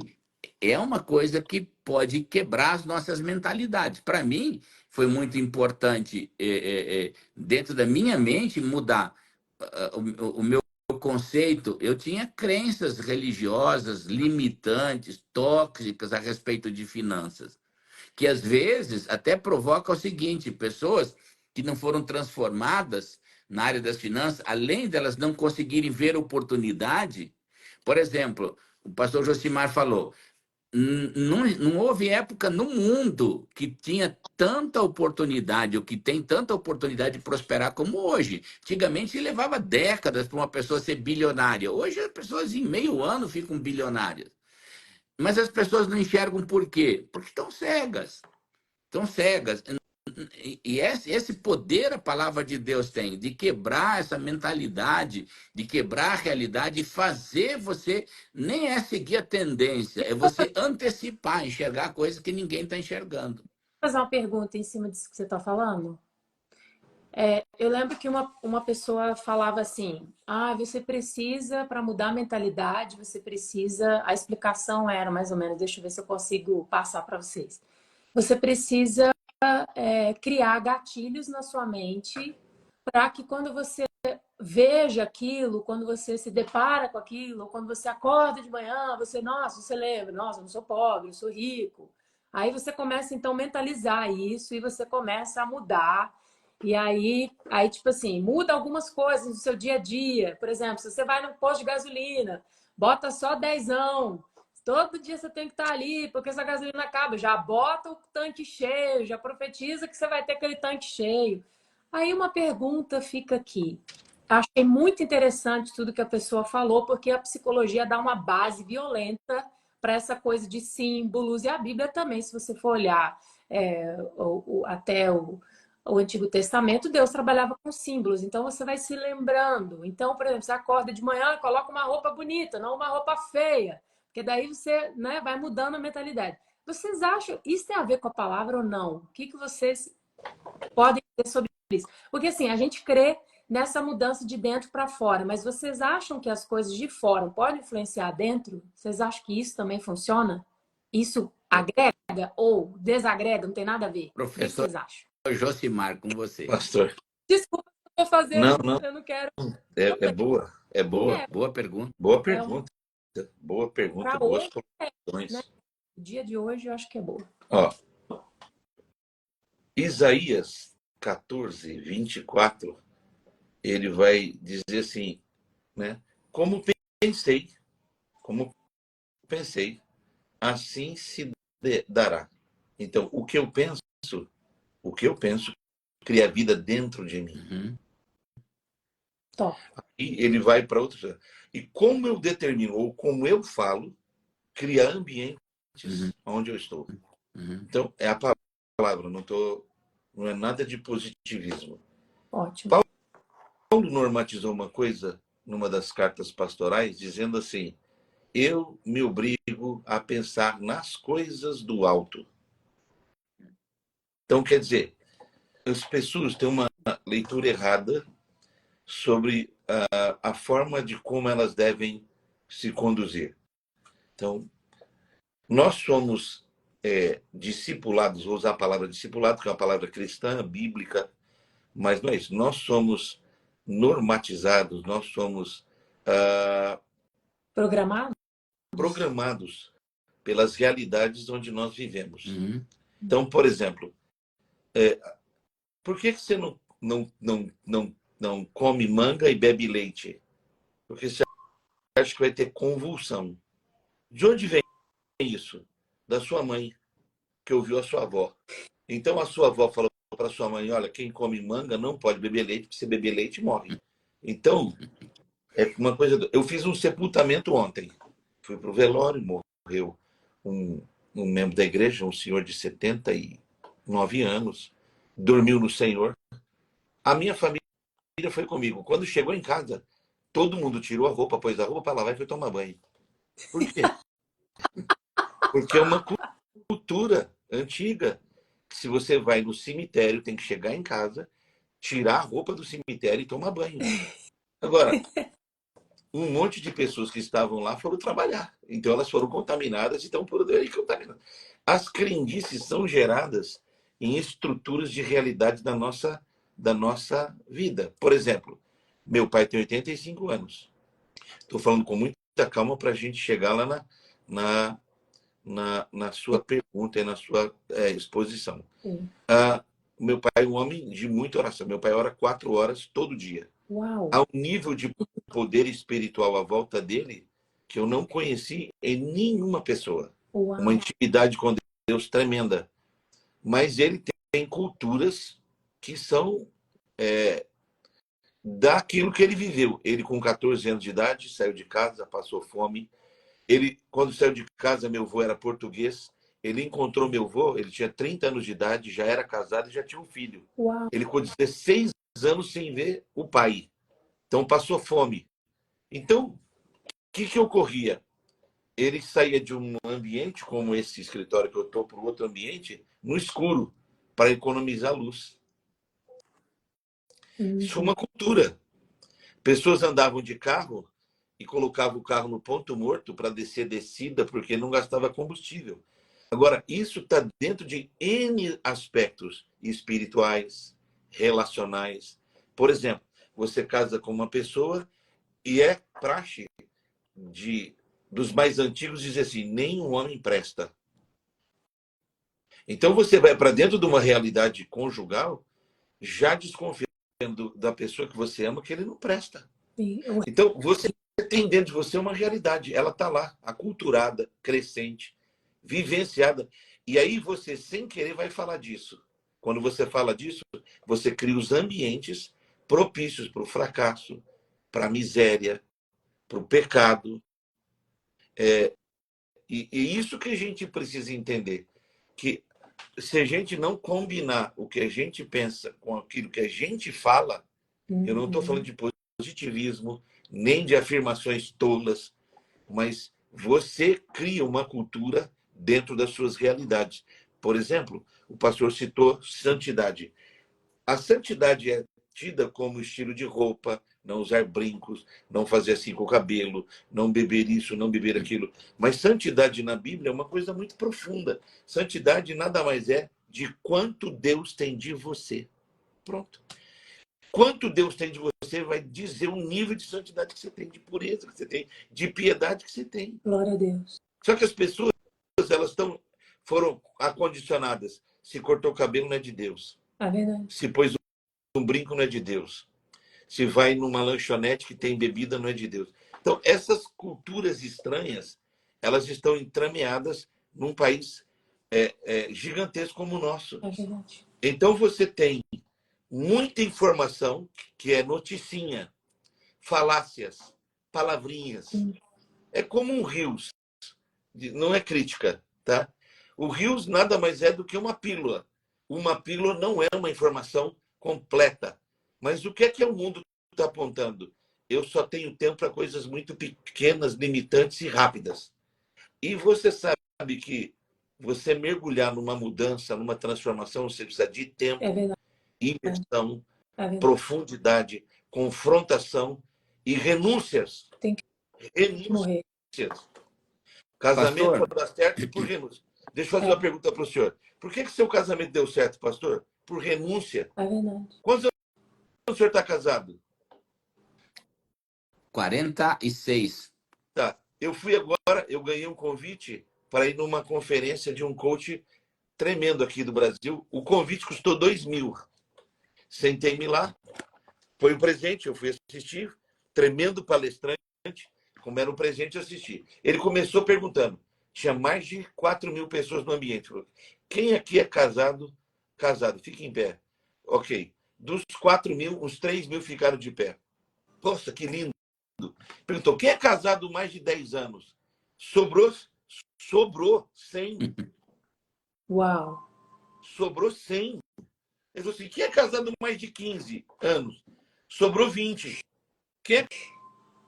é uma coisa que pode quebrar as nossas mentalidades. Para mim, foi muito importante, dentro da minha mente, mudar o meu conceito. Eu tinha crenças religiosas limitantes, tóxicas a respeito de finanças, que às vezes até provoca o seguinte: pessoas que não foram transformadas na área das finanças, além delas não conseguirem ver oportunidade. Por exemplo, o pastor Josimar falou, não houve época no mundo que tinha tanta oportunidade, ou que tem tanta oportunidade de prosperar como hoje. Antigamente levava décadas para uma pessoa ser bilionária. Hoje as pessoas em meio ano ficam bilionárias. Mas as pessoas não enxergam por quê? Porque estão cegas. Estão cegas. E esse poder a palavra de Deus tem, de quebrar essa mentalidade, de quebrar a realidade e fazer você, nem é seguir a tendência, é você antecipar, enxergar coisas que ninguém está enxergando.
Vou fazer uma pergunta em cima disso que você está falando. Eu lembro que uma pessoa falava assim: você precisa, para mudar a mentalidade, você precisa. A explicação era mais ou menos, deixa eu ver se eu consigo passar para vocês. Você precisa criar gatilhos na sua mente para que quando você veja aquilo, quando você se depara com aquilo, quando você acorda de manhã, você lembra, nossa, eu não sou pobre, eu sou rico. Aí você começa então a mentalizar isso e você começa a mudar. E aí, tipo assim, muda algumas coisas no seu dia a dia. Por exemplo, se você vai no posto de gasolina, bota só dezão. Todo dia você tem que estar ali, porque essa gasolina acaba. Já bota o tanque cheio, já profetiza que você vai ter aquele tanque cheio. Aí uma pergunta fica aqui. Achei muito interessante tudo que a pessoa falou, porque a psicologia dá uma base violenta para essa coisa de símbolos. E a Bíblia também, se você for olhar até o Antigo Testamento, Deus trabalhava com símbolos. Então você vai se lembrando. Então, por exemplo, você acorda de manhã e coloca uma roupa bonita, não uma roupa feia. Porque daí você, né, vai mudando a mentalidade. Vocês acham isso tem a ver com a palavra ou não? O que vocês podem dizer sobre isso? Porque assim, a gente crê nessa mudança de dentro para fora, mas vocês acham que as coisas de fora podem influenciar dentro? Vocês acham que isso também funciona? Isso agrega ou desagrega? Não tem nada a ver. O que
Professor
vocês acham?
Josimar, com você.
Pastor.
Desculpa, eu vou fazer,
Não, não.
eu não quero.
É boa. É boa.
Boa pergunta.
Boa pergunta. Boa pergunta.
Para
Boas
hoje,
colocações.
né? O dia de hoje eu acho que é boa.
Ó, Isaías 14, 24, ele vai dizer assim, né? Como pensei, assim se dará. Então, o que eu penso, cria vida dentro de mim.
Uhum.
Top.
E ele vai para outra. E como eu determino, ou como eu falo, cria ambientes onde eu estou.
Uhum.
Então, é a palavra, não é nada de positivismo.
Ótimo.
Paulo normatizou uma coisa numa das cartas pastorais, dizendo assim: eu me obrigo a pensar nas coisas do alto. Então, quer dizer, as pessoas têm uma leitura errada sobre a forma de como elas devem se conduzir. Então, nós somos discipulados, vou usar a palavra discipulado, que é uma palavra cristã, bíblica, mas não é isso. Nós somos normatizados, nós somos programados pelas realidades onde nós vivemos.
Uhum.
Então, por exemplo, por que você não come manga e bebe leite? Porque você acha que vai ter convulsão. De onde vem isso? Da sua mãe, que ouviu a sua avó. Então, a sua avó falou para sua mãe: olha, quem come manga não pode beber leite, porque se beber leite, morre. Então, é uma coisa. Eu fiz um sepultamento ontem. Fui para o velório, morreu um membro da igreja, um senhor de 79 anos, dormiu no Senhor. A minha família foi comigo. Quando chegou em casa, todo mundo tirou a roupa, pôs a roupa para lavar e foi tomar banho. Por quê? Porque é uma cultura antiga Se você vai no cemitério, tem que chegar em casa, tirar a roupa do cemitério e tomar banho. Agora, um monte de pessoas que estavam lá foram trabalhar. Então elas foram contaminadas e estão por aí contaminadas. As crendices são geradas em estruturas de realidade da nossa vida. Por exemplo, meu pai tem 85 anos. Estou falando com muita calma para a gente chegar lá na sua pergunta e na sua exposição. Meu pai é um homem de muita oração. Meu pai ora 4 horas todo dia.
Uau!
Há um nível de poder espiritual à volta dele que eu não conheci em nenhuma pessoa.
Uau!
Uma intimidade com Deus tremenda. Mas ele tem culturas que são daquilo que ele viveu. Ele, com 14 anos de idade, saiu de casa, passou fome. Ele, quando saiu de casa, meu avô era português. Ele encontrou meu avô, ele tinha 30 anos de idade, já era casado e já tinha um filho.
Uau!
Ele ficou 16 anos sem ver o pai. Então, passou fome. Então, o que ocorria? Ele saía de um ambiente, como esse escritório que eu estou, para o outro ambiente, no escuro, para economizar luz. Isso foi uma cultura. Pessoas andavam de carro e colocavam o carro no ponto morto para descer descida, porque não gastava combustível. Agora, isso está dentro de N aspectos espirituais, relacionais. Por exemplo, você casa com uma pessoa e é praxe dos mais antigos dizer assim, nenhum homem presta. Então você vai para dentro de uma realidade conjugal já desconfiando da pessoa que você ama que ele não presta.
Sim.
Então você tem dentro de você uma realidade, ela está lá, aculturada, crescente, vivenciada. E aí você, sem querer, vai falar disso. Quando você fala disso, você cria os ambientes propícios para o fracasso, para a miséria, para o pecado. E isso que a gente precisa entender, que se a gente não combinar o que a gente pensa com aquilo que a gente fala, eu não estou falando de positivismo, nem de afirmações tolas, mas você cria uma cultura dentro das suas realidades. Por exemplo, o pastor citou santidade. A santidade é tida como estilo de roupa, não usar brincos, não fazer assim com o cabelo, não beber isso, não beber aquilo. Mas santidade na Bíblia é uma coisa muito profunda. Santidade nada mais é de quanto Deus tem de você. Pronto. Quanto Deus tem de você vai dizer o nível de santidade que você tem, de pureza que você tem, de piedade que você tem.
Glória a Deus.
Só que as pessoas, elas foram acondicionadas. Se cortou o cabelo, não é de Deus.
É verdade.
Se pôs um brinco, não é de Deus. Se vai numa lanchonete que tem bebida, não é de Deus. Então, essas culturas estranhas, elas estão entrameadas num país gigantesco como o nosso.
É verdade.
Então, você tem muita informação que é noticinha, falácias, palavrinhas. É como um rios, não é crítica, tá? O rios nada mais é do que uma pílula. Uma pílula não é uma informação completa. Mas o que é o mundo está apontando? Eu só tenho tempo para coisas muito pequenas, limitantes e rápidas. E você sabe que você mergulhar numa mudança, numa transformação, você precisa de tempo, imersão, profundidade, confrontação e renúncias.
Tem que morrer.
Casamento
Pastor,
só dá certo por renúncia. Deixa eu fazer uma pergunta para o senhor. Por que seu casamento deu certo, pastor? Por renúncia.
É verdade.
Quantos anos o senhor está casado?
46.
Tá. Eu fui agora, eu ganhei um convite para ir numa conferência de um coach tremendo aqui do Brasil. O convite custou 2.000. Sentei-me lá, foi um presente, eu fui assistir, tremendo palestrante, como era um presente, assisti. Ele começou perguntando, tinha mais de 4.000 pessoas no ambiente. Falou, quem aqui é casado? Casado, fica em pé. Ok. Dos 4.000, uns 3.000 ficaram de pé. Nossa, que lindo. Perguntou, quem é casado mais de 10 anos? Sobrou 100.
Uau.
Sobrou 100. Ele falou assim, quem é casado mais de 15 anos? Sobrou 20. Quem é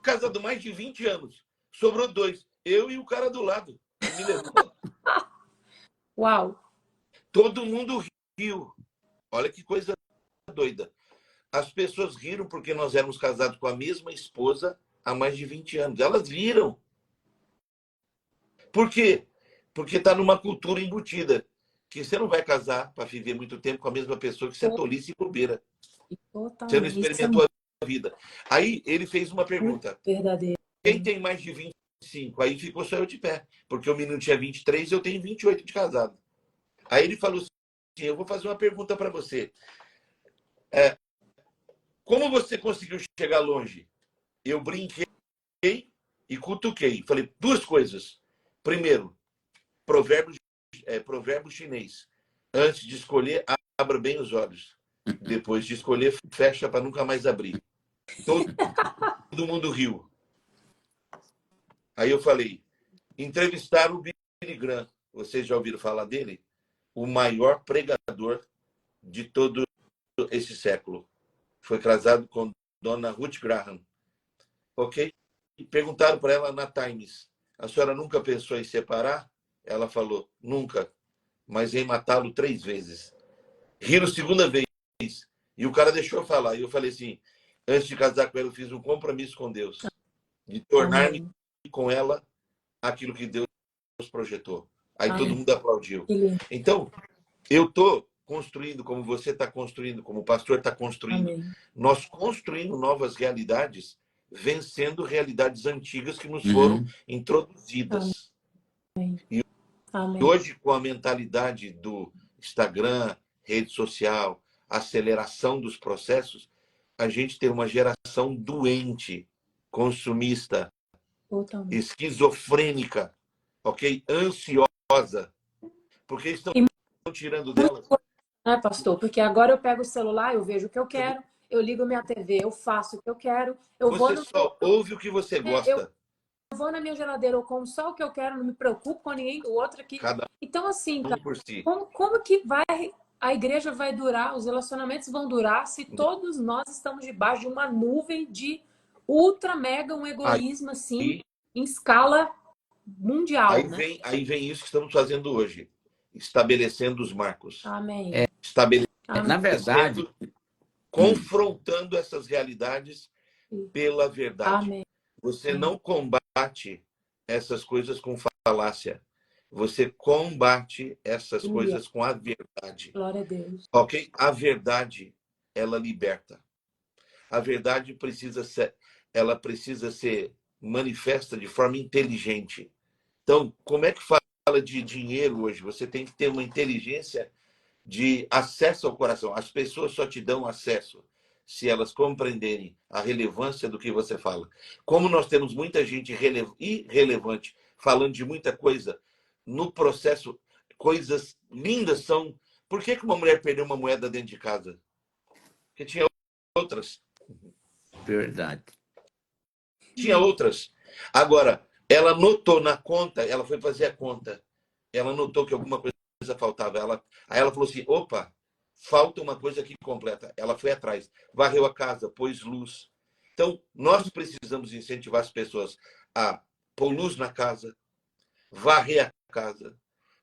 casado mais de 20 anos? Sobrou 2. Eu e o cara do lado. Ele me levou.
Uau.
Todo mundo riu. Olha que coisa doida. As pessoas riram porque nós éramos casados com a mesma esposa há mais de 20 anos. Elas riram. Por quê? Porque está numa cultura embutida. Que você não vai casar para viver muito tempo com a mesma pessoa, que você é tolice e bobeira. Você não
Totalmente. Isso é
experimentou a vida. Aí ele fez uma
muito
pergunta.
verdadeiro.
Quem tem mais de 25? Aí ficou só eu de pé. Porque o menino tinha 23 e eu tenho 28 de casado. Aí ele falou assim, eu vou fazer uma pergunta para você. Como você conseguiu chegar longe? Eu brinquei e cutuquei. Falei duas coisas. Primeiro, provérbio chinês. Antes de escolher, abra bem os olhos. Depois de escolher, fecha para nunca mais abrir. Todo mundo riu. Aí eu falei, entrevistaram o Billy Graham. Vocês já ouviram falar dele? O maior pregador de todo esse século. Foi casado com Dona Ruth Graham. Ok? E perguntaram para ela na Times, a senhora nunca pensou em separar? Ela falou, nunca, mas em matá-lo 3 vezes. Riram segunda vez. E o cara deixou eu falar. E eu falei assim, antes de casar com ela, eu fiz um compromisso com Deus. De tornar-me
Amém.
com ela aquilo que Deus projetou. Aí todo
Amém.
mundo aplaudiu.
Que lindo.
Então, eu estou construindo, como você está construindo, como o pastor está construindo.
Amém.
Nós construindo novas realidades, vencendo realidades antigas que nos foram
Uhum.
introduzidas. E
Amém.
hoje, com a mentalidade do Instagram, rede social, aceleração dos processos, a gente tem uma geração doente, consumista,
Totalmente.
esquizofrênica, ok? Ansiosa, porque estão
E
tirando dela.
né, pastor? Porque agora eu pego o celular, eu vejo o que eu quero, eu ligo minha TV, eu faço o que eu quero, eu vou
Você
no
só ouve o que você
eu
gosta.
vou na minha geladeira, eu como só o que eu quero, não me preocupo com ninguém do outro aqui.
Cada
Então, assim, cara,
por si.
como que a igreja vai durar, os relacionamentos vão durar se todos nós estamos debaixo de uma nuvem de ultra mega um egoísmo assim em escala mundial, né?
Aí vem isso que estamos fazendo hoje. Estabelecendo os marcos.
Amém.
Na
Amém.
verdade,
Confrontando essas realidades pela verdade.
Amém.
Você não combate essas coisas com falácia. Você combate essas coisas com a verdade.
Glória a Deus.
Ok? A verdade, ela liberta. A verdade ela precisa ser manifesta de forma inteligente. Então, como é que fala de dinheiro hoje? Você tem que ter uma inteligência de acesso ao coração. As pessoas só te dão acesso se elas compreenderem a relevância do que você fala. Como nós temos muita gente irrelevante falando de muita coisa, no processo, coisas lindas são... Por que uma mulher perdeu uma moeda dentro de casa? Porque tinha outras.
verdade.
Tinha outras. Agora, ela notou na conta, ela foi fazer a conta, ela notou que alguma coisa faltava. Aí ela falou assim, opa, falta uma coisa aqui completa. Ela foi atrás, varreu a casa, pôs luz. Então, nós precisamos incentivar as pessoas a pôr luz na casa, varrer a casa,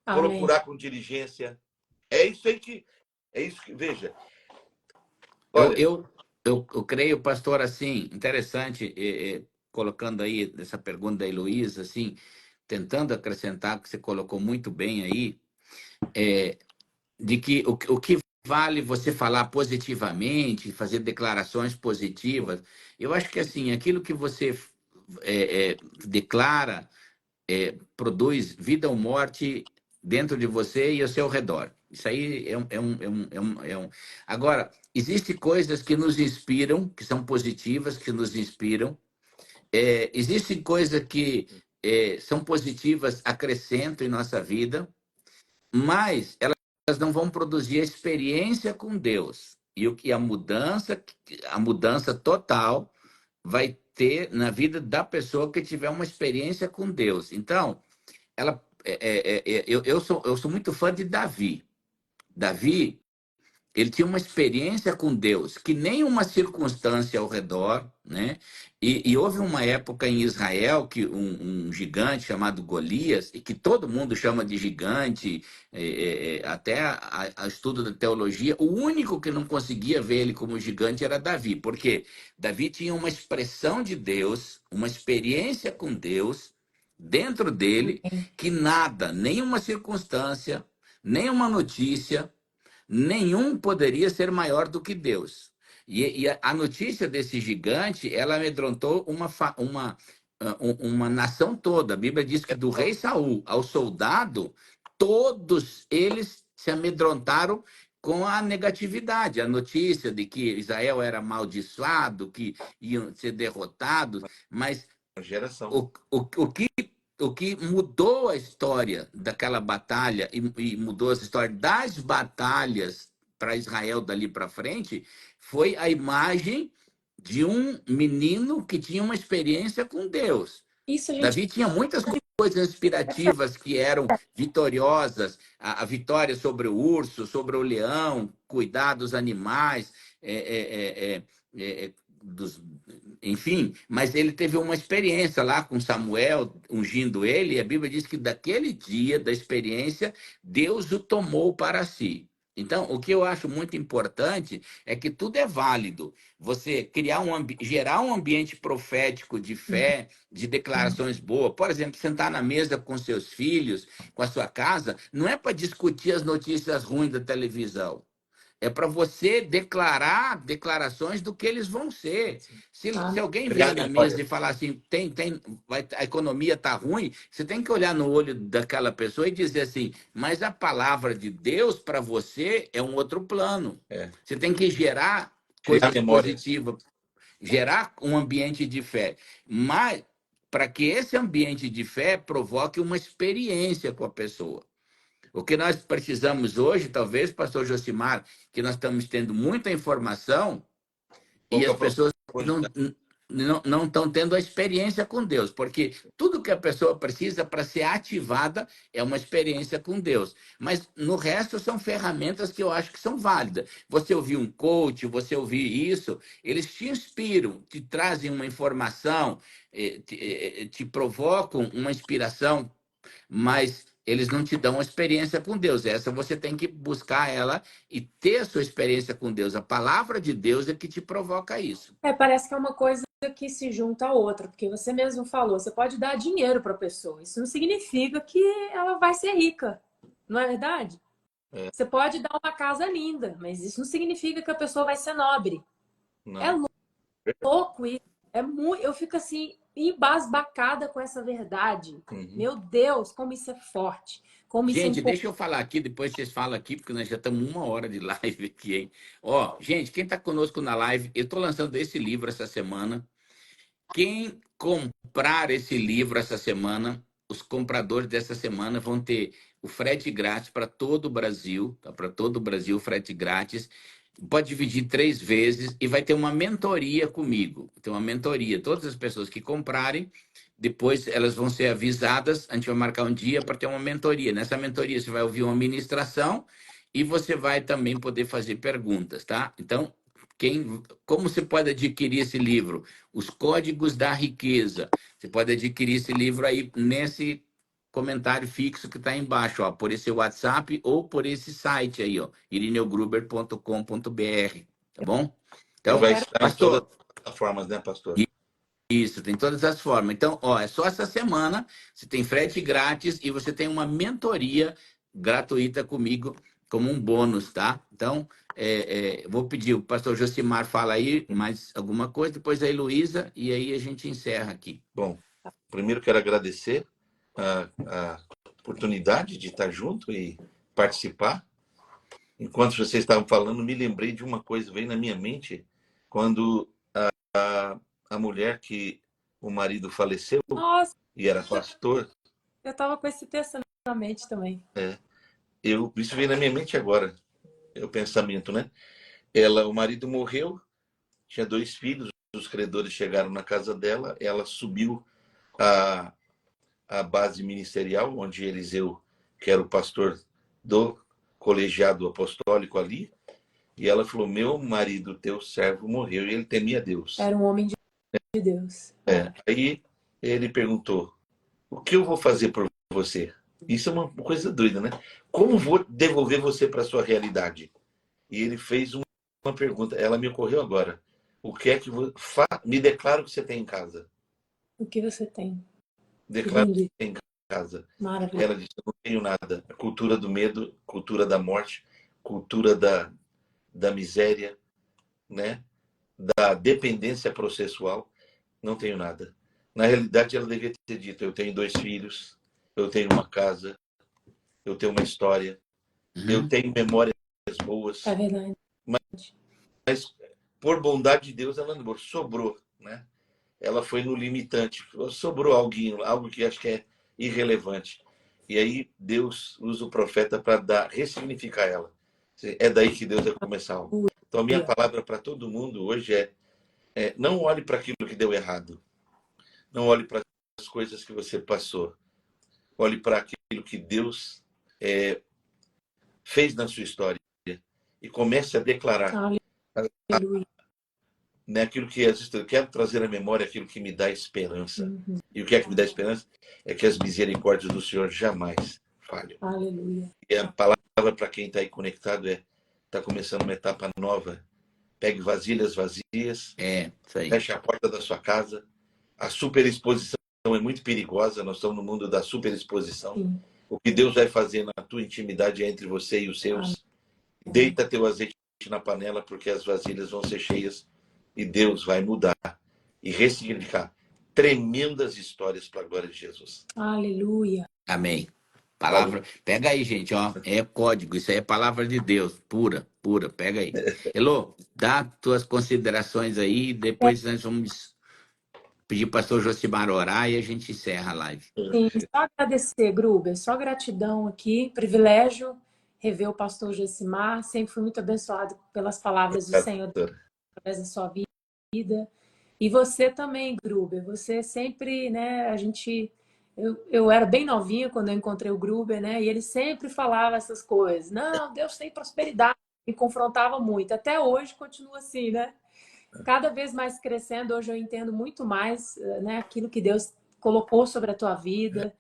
Amém.
procurar com diligência. É isso que, veja. Olha,
Eu creio, pastor, assim, interessante, colocando aí essa pergunta da Heloísa, assim, tentando acrescentar, que você colocou muito bem aí, de que o que vale você falar positivamente, fazer declarações positivas. Eu acho que, assim, aquilo que você declara produz vida ou morte dentro de você e ao seu redor. Isso aí Agora, existem coisas que nos inspiram, que são positivas, que nos inspiram. Existem coisas que são positivas, acrescentam em nossa vida, mas elas não vão produzir a experiência com Deus. E o que a mudança total vai ter na vida da pessoa que tiver uma experiência com Deus. Então, eu sou muito fã de Davi. Davi, Ele tinha uma experiência com Deus, que nem uma circunstância ao redor, né? E houve uma época em Israel que um gigante chamado Golias, e que todo mundo chama de gigante, até a estudo da teologia, o único que não conseguia ver ele como gigante era Davi, porque Davi tinha uma expressão de Deus, uma experiência com Deus dentro dele, que nada, nenhuma circunstância, nenhuma notícia, nenhum poderia ser maior do que Deus. E a notícia desse gigante, ela amedrontou uma nação toda. A Bíblia diz que do rei Saul ao soldado, todos eles se amedrontaram com a negatividade, a notícia de que Israel era amaldiçoado, que iam ser derrotados, mas
Geração.
o que mudou a história daquela batalha e mudou a história das batalhas para Israel dali para frente foi a imagem de um menino que tinha uma experiência com Deus.
Isso a gente
Davi tinha muitas coisas inspirativas que eram vitoriosas, a vitória sobre o urso, sobre o leão, cuidar dos animais, dos, enfim, mas ele teve uma experiência lá com Samuel ungindo ele, e a Bíblia diz que daquele dia da experiência, Deus o tomou para si. Então, o que eu acho muito importante é que tudo é válido. Você gerar um ambiente profético de fé, de declarações boas. Por exemplo, sentar na mesa com seus filhos, com a sua casa, não é para discutir as notícias ruins da televisão. É para você declarar declarações do que eles vão ser. Se alguém vier na mesa e falar assim, a economia está ruim, você tem que olhar no olho daquela pessoa e dizer assim, mas a palavra de Deus para você é um outro plano. Você tem que gerar coisas positivas, gerar um ambiente de fé. Mas para que esse ambiente de fé provoque uma experiência com a pessoa. O que nós precisamos hoje, talvez, pastor Josimar, que nós estamos tendo muita informação e as pessoas não estão tendo a experiência com Deus, porque tudo que a pessoa precisa para ser ativada é uma experiência com Deus. Mas no resto são ferramentas que eu acho que são válidas. Você ouvir um coach, você ouvir isso, eles te inspiram, te trazem uma informação, te provocam uma inspiração, mas eles não te dão a experiência com Deus. Essa você tem que buscar ela e ter a sua experiência com Deus. A palavra de Deus é que te provoca isso.
parece que é uma coisa que se junta a outra, porque você mesmo falou, você pode dar dinheiro para a pessoa. Isso não significa que ela vai ser rica, não é verdade? Você pode dar uma casa linda, mas isso não significa que a pessoa vai ser nobre.
Não.
É louco isso. Eu fico assim, embasbacada com essa verdade. Meu Deus, como isso é forte. Como
Gente,
isso é
deixa eu falar aqui, depois vocês falam aqui, porque nós já estamos 1 hora de live aqui, hein? Ó, gente, quem está conosco na live, eu estou lançando esse livro essa semana. Quem comprar esse livro essa semana, os compradores dessa semana vão ter o frete grátis para todo o Brasil, tá? Para todo o Brasil, frete grátis. Pode dividir 3 vezes e vai ter uma mentoria comigo. Tem uma mentoria. Todas as pessoas que comprarem, depois elas vão ser avisadas. A gente vai marcar um dia para ter uma mentoria. Nessa mentoria você vai ouvir uma ministração e você vai também poder fazer perguntas, tá? Então, como você pode adquirir esse livro? Os Códigos da Riqueza. Você pode adquirir esse livro aí nesse comentário fixo que está embaixo, ó, por esse WhatsApp ou por esse site aí, ó, irineuGruber.com.br, tá bom? Então,
vai estar
pastor,
em todas as plataformas, né, pastor?
Isso, tem todas as formas. Então, ó, é só essa semana, você tem frete grátis e você tem uma mentoria gratuita comigo como um bônus, tá? Então, vou pedir, o pastor Josimar fala aí mais alguma coisa, depois a Heloísa, e aí a gente encerra aqui.
Bom, primeiro quero agradecer a oportunidade de estar junto e participar. Enquanto vocês estavam falando, me lembrei de uma coisa, veio na minha mente, quando a mulher que o marido faleceu
Nossa,
e era pastor,
eu estava com esse texto na mente também.
isso veio na minha mente agora, é o pensamento, né? O marido morreu, tinha 2 filhos, os credores chegaram na casa dela, ela subiu a base ministerial, onde Eliseu, que era o pastor do colegiado apostólico ali, E ela falou, meu marido, teu servo, morreu. E ele temia Deus.
Era um homem de Deus.
Aí ele perguntou, o que eu vou fazer por você? Isso é uma coisa doida, né? Como vou devolver você para sua realidade? E ele fez uma pergunta, ela me ocorreu agora. O que é que me declara o que você tem em casa?
O que você tem? Que
Declara o que
lindo.
você tem em casa.
Maravilhoso.
Ela disse, eu não tenho nada. A cultura do medo, cultura da morte, cultura da miséria, né? Da dependência processual, não tenho nada. Na realidade, ela devia ter dito, eu tenho 2 filhos, eu tenho uma casa, eu tenho uma história, eu tenho memórias boas.
É verdade.
Mas, por bondade de Deus, ela não sobrou, né? Ela foi no limitante, sobrou algo que acho que é irrelevante. E aí Deus usa o profeta para ressignificar ela. É daí que Deus vai começar algo. Então a minha palavra para todo mundo hoje não olhe para aquilo que deu errado. Não olhe para as coisas que você passou. Olhe para aquilo que Deus fez na sua história e comece a declarar.
Aleluia.
Né, aquilo que eu quero trazer à memória aquilo que me dá esperança. E o que é que me dá esperança? É que as misericórdias do Senhor jamais falham.
Aleluia.
E a palavra para quem está aí conectado está começando uma etapa nova. Pegue vasilhas vazias,
Isso aí.
feche a porta da sua casa. A superexposição é muito perigosa, nós estamos no mundo da superexposição.
Sim.
O que Deus vai fazer na tua intimidade é entre você e os seus. Deita teu azeite na panela, porque as vasilhas vão ser cheias e Deus vai mudar e ressignificar tremendas histórias para a glória de Jesus.
Aleluia.
Amém. Palavra. Pega aí, gente, ó. É código, isso aí é palavra de Deus, pura, pura. Pega aí. Elô, dá tuas considerações aí, depois nós vamos pedir para o pastor Josimar orar e a gente encerra a live.
Sim, só agradecer, Gruber, só gratidão aqui, privilégio rever o pastor Josimar, sempre fui muito abençoado pelas palavras do Senhor através da sua vida. E você também, Gruber, você sempre, né, eu era bem novinha quando eu encontrei o Gruber, né, e ele sempre falava essas coisas. Não, Deus tem prosperidade, me confrontava muito. Até hoje continua assim, né? Cada vez mais crescendo, hoje eu entendo muito mais, né, aquilo que Deus colocou sobre a tua vida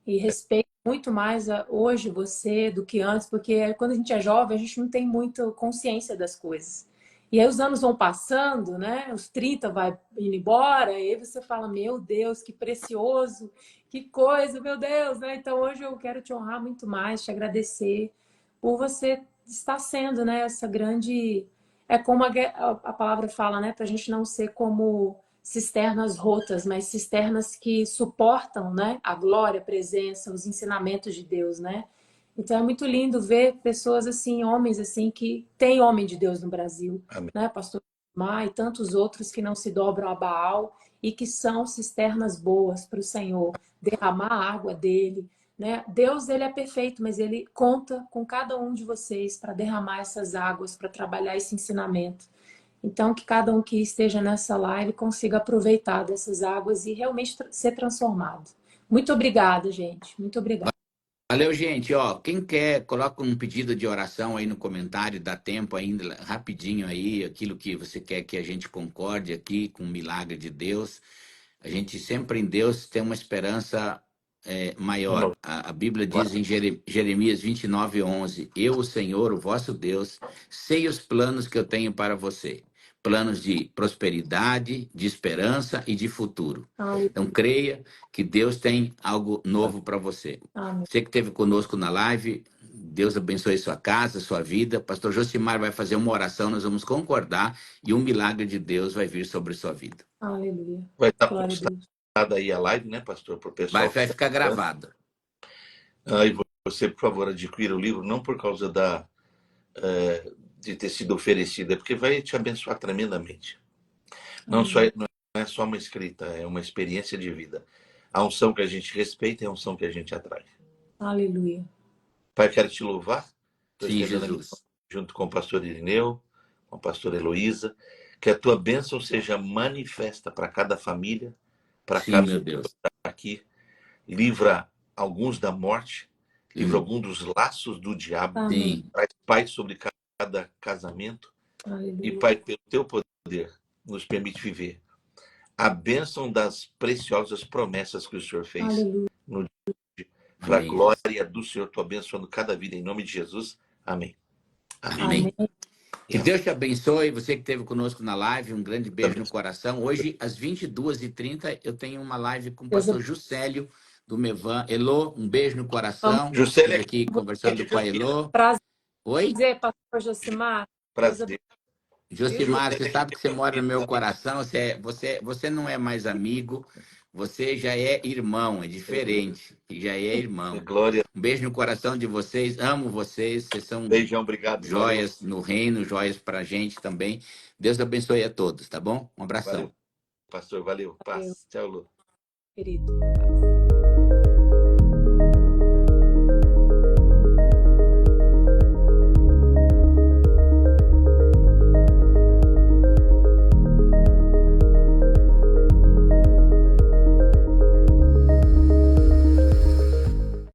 e respeito muito mais hoje você do que antes, porque quando a gente é jovem, a gente não tem muita consciência das coisas. E aí os anos vão passando, né? Os 30 vai indo embora, e aí você fala, meu Deus, que precioso, que coisa, meu Deus, né? Então hoje eu quero te honrar muito mais, te agradecer por você estar sendo, né, essa grande... É como a palavra fala, né? Para a gente não ser como cisternas rotas, mas cisternas que suportam, né, a glória, a presença, os ensinamentos de Deus, né? Então é muito lindo ver pessoas assim, homens assim, que tem homem de Deus no Brasil,
Amém.
né? Pastor Mar e tantos outros que não se dobram a Baal e que são cisternas boas para o Senhor, derramar a água dele, né? Deus, ele é perfeito, mas ele conta com cada um de vocês para derramar essas águas, para trabalhar esse ensinamento. Então, que cada um que esteja nessa live consiga aproveitar dessas águas e realmente ser transformado. Muito obrigada, gente. Muito obrigada.
Valeu, gente. Ó, quem quer, coloca um pedido de oração aí no comentário, dá tempo ainda, rapidinho aí, aquilo que você quer que a gente concorde aqui com o milagre de Deus. A gente sempre em Deus tem uma esperança maior. A Bíblia diz em Jeremias 29:11, eu, o Senhor, o vosso Deus, sei os planos que eu tenho para você. Planos de prosperidade, de esperança e de futuro. Então, creia que Deus tem algo novo para você.
Amém.
Você que esteve conosco na live, Deus abençoe sua casa, sua vida. Pastor Josimar vai fazer uma oração, nós vamos concordar e um milagre de Deus vai vir sobre sua vida.
Aleluia.
Vai estar
Glória a Deus.
postada aí a live, né, pastor? Para o pessoal.
Vai ficar gravado.
E você, por favor, adquira o livro, não por causa de ter sido oferecido, é porque vai te abençoar tremendamente. Não é só uma escrita, é uma experiência de vida. A unção que a gente respeita é a unção que a gente atrai.
Aleluia.
Pai, quero te louvar.
Sim, Jesus.
Junto com o pastor Irineu, com a pastora Heloísa, que a tua bênção seja manifesta para cada família, para
Sim,
cada
meu Deus.
que está aqui. Livra alguns da morte, livra alguns dos laços do diabo.
Sim.
Traz paz sobre cada casamento. E,
Aleluia.
Pai, pelo teu poder, nos permite viver a bênção das preciosas promessas que o Senhor fez.
Aleluia.
Para a
Amém.
glória do Senhor, tu abençoando cada vida, em nome de Jesus. Amém.
Amém.
Amém.
Que Deus te abençoe, você que esteve conosco na live, um grande beijo no
Amém.
coração. Hoje, às 22h30, eu tenho uma live com o
Deus
pastor Juscelio, do Mevan. Elô, um beijo no coração.
Juscelio
Estive aqui conversando
de
com a
Campinas.
Elô.
Prazer,
Oi?
pastor Josimar.
Prazer.
Josimar, você
Juscelio
sabe
de
que você mora no
Campinas,
meu
amigo.
coração, você não é mais amigo, você já é irmão, é diferente, já é irmão.
Glória.
Um beijo no coração de vocês, amo vocês, vocês são
Beijão, obrigado. Valeu.
joias no reino, joias pra gente também. Deus abençoe a todos, tá bom? Um abração.
Valeu, pastor. Valeu.
Valeu,
Paz. Tchau, Lu.
querido. Paz.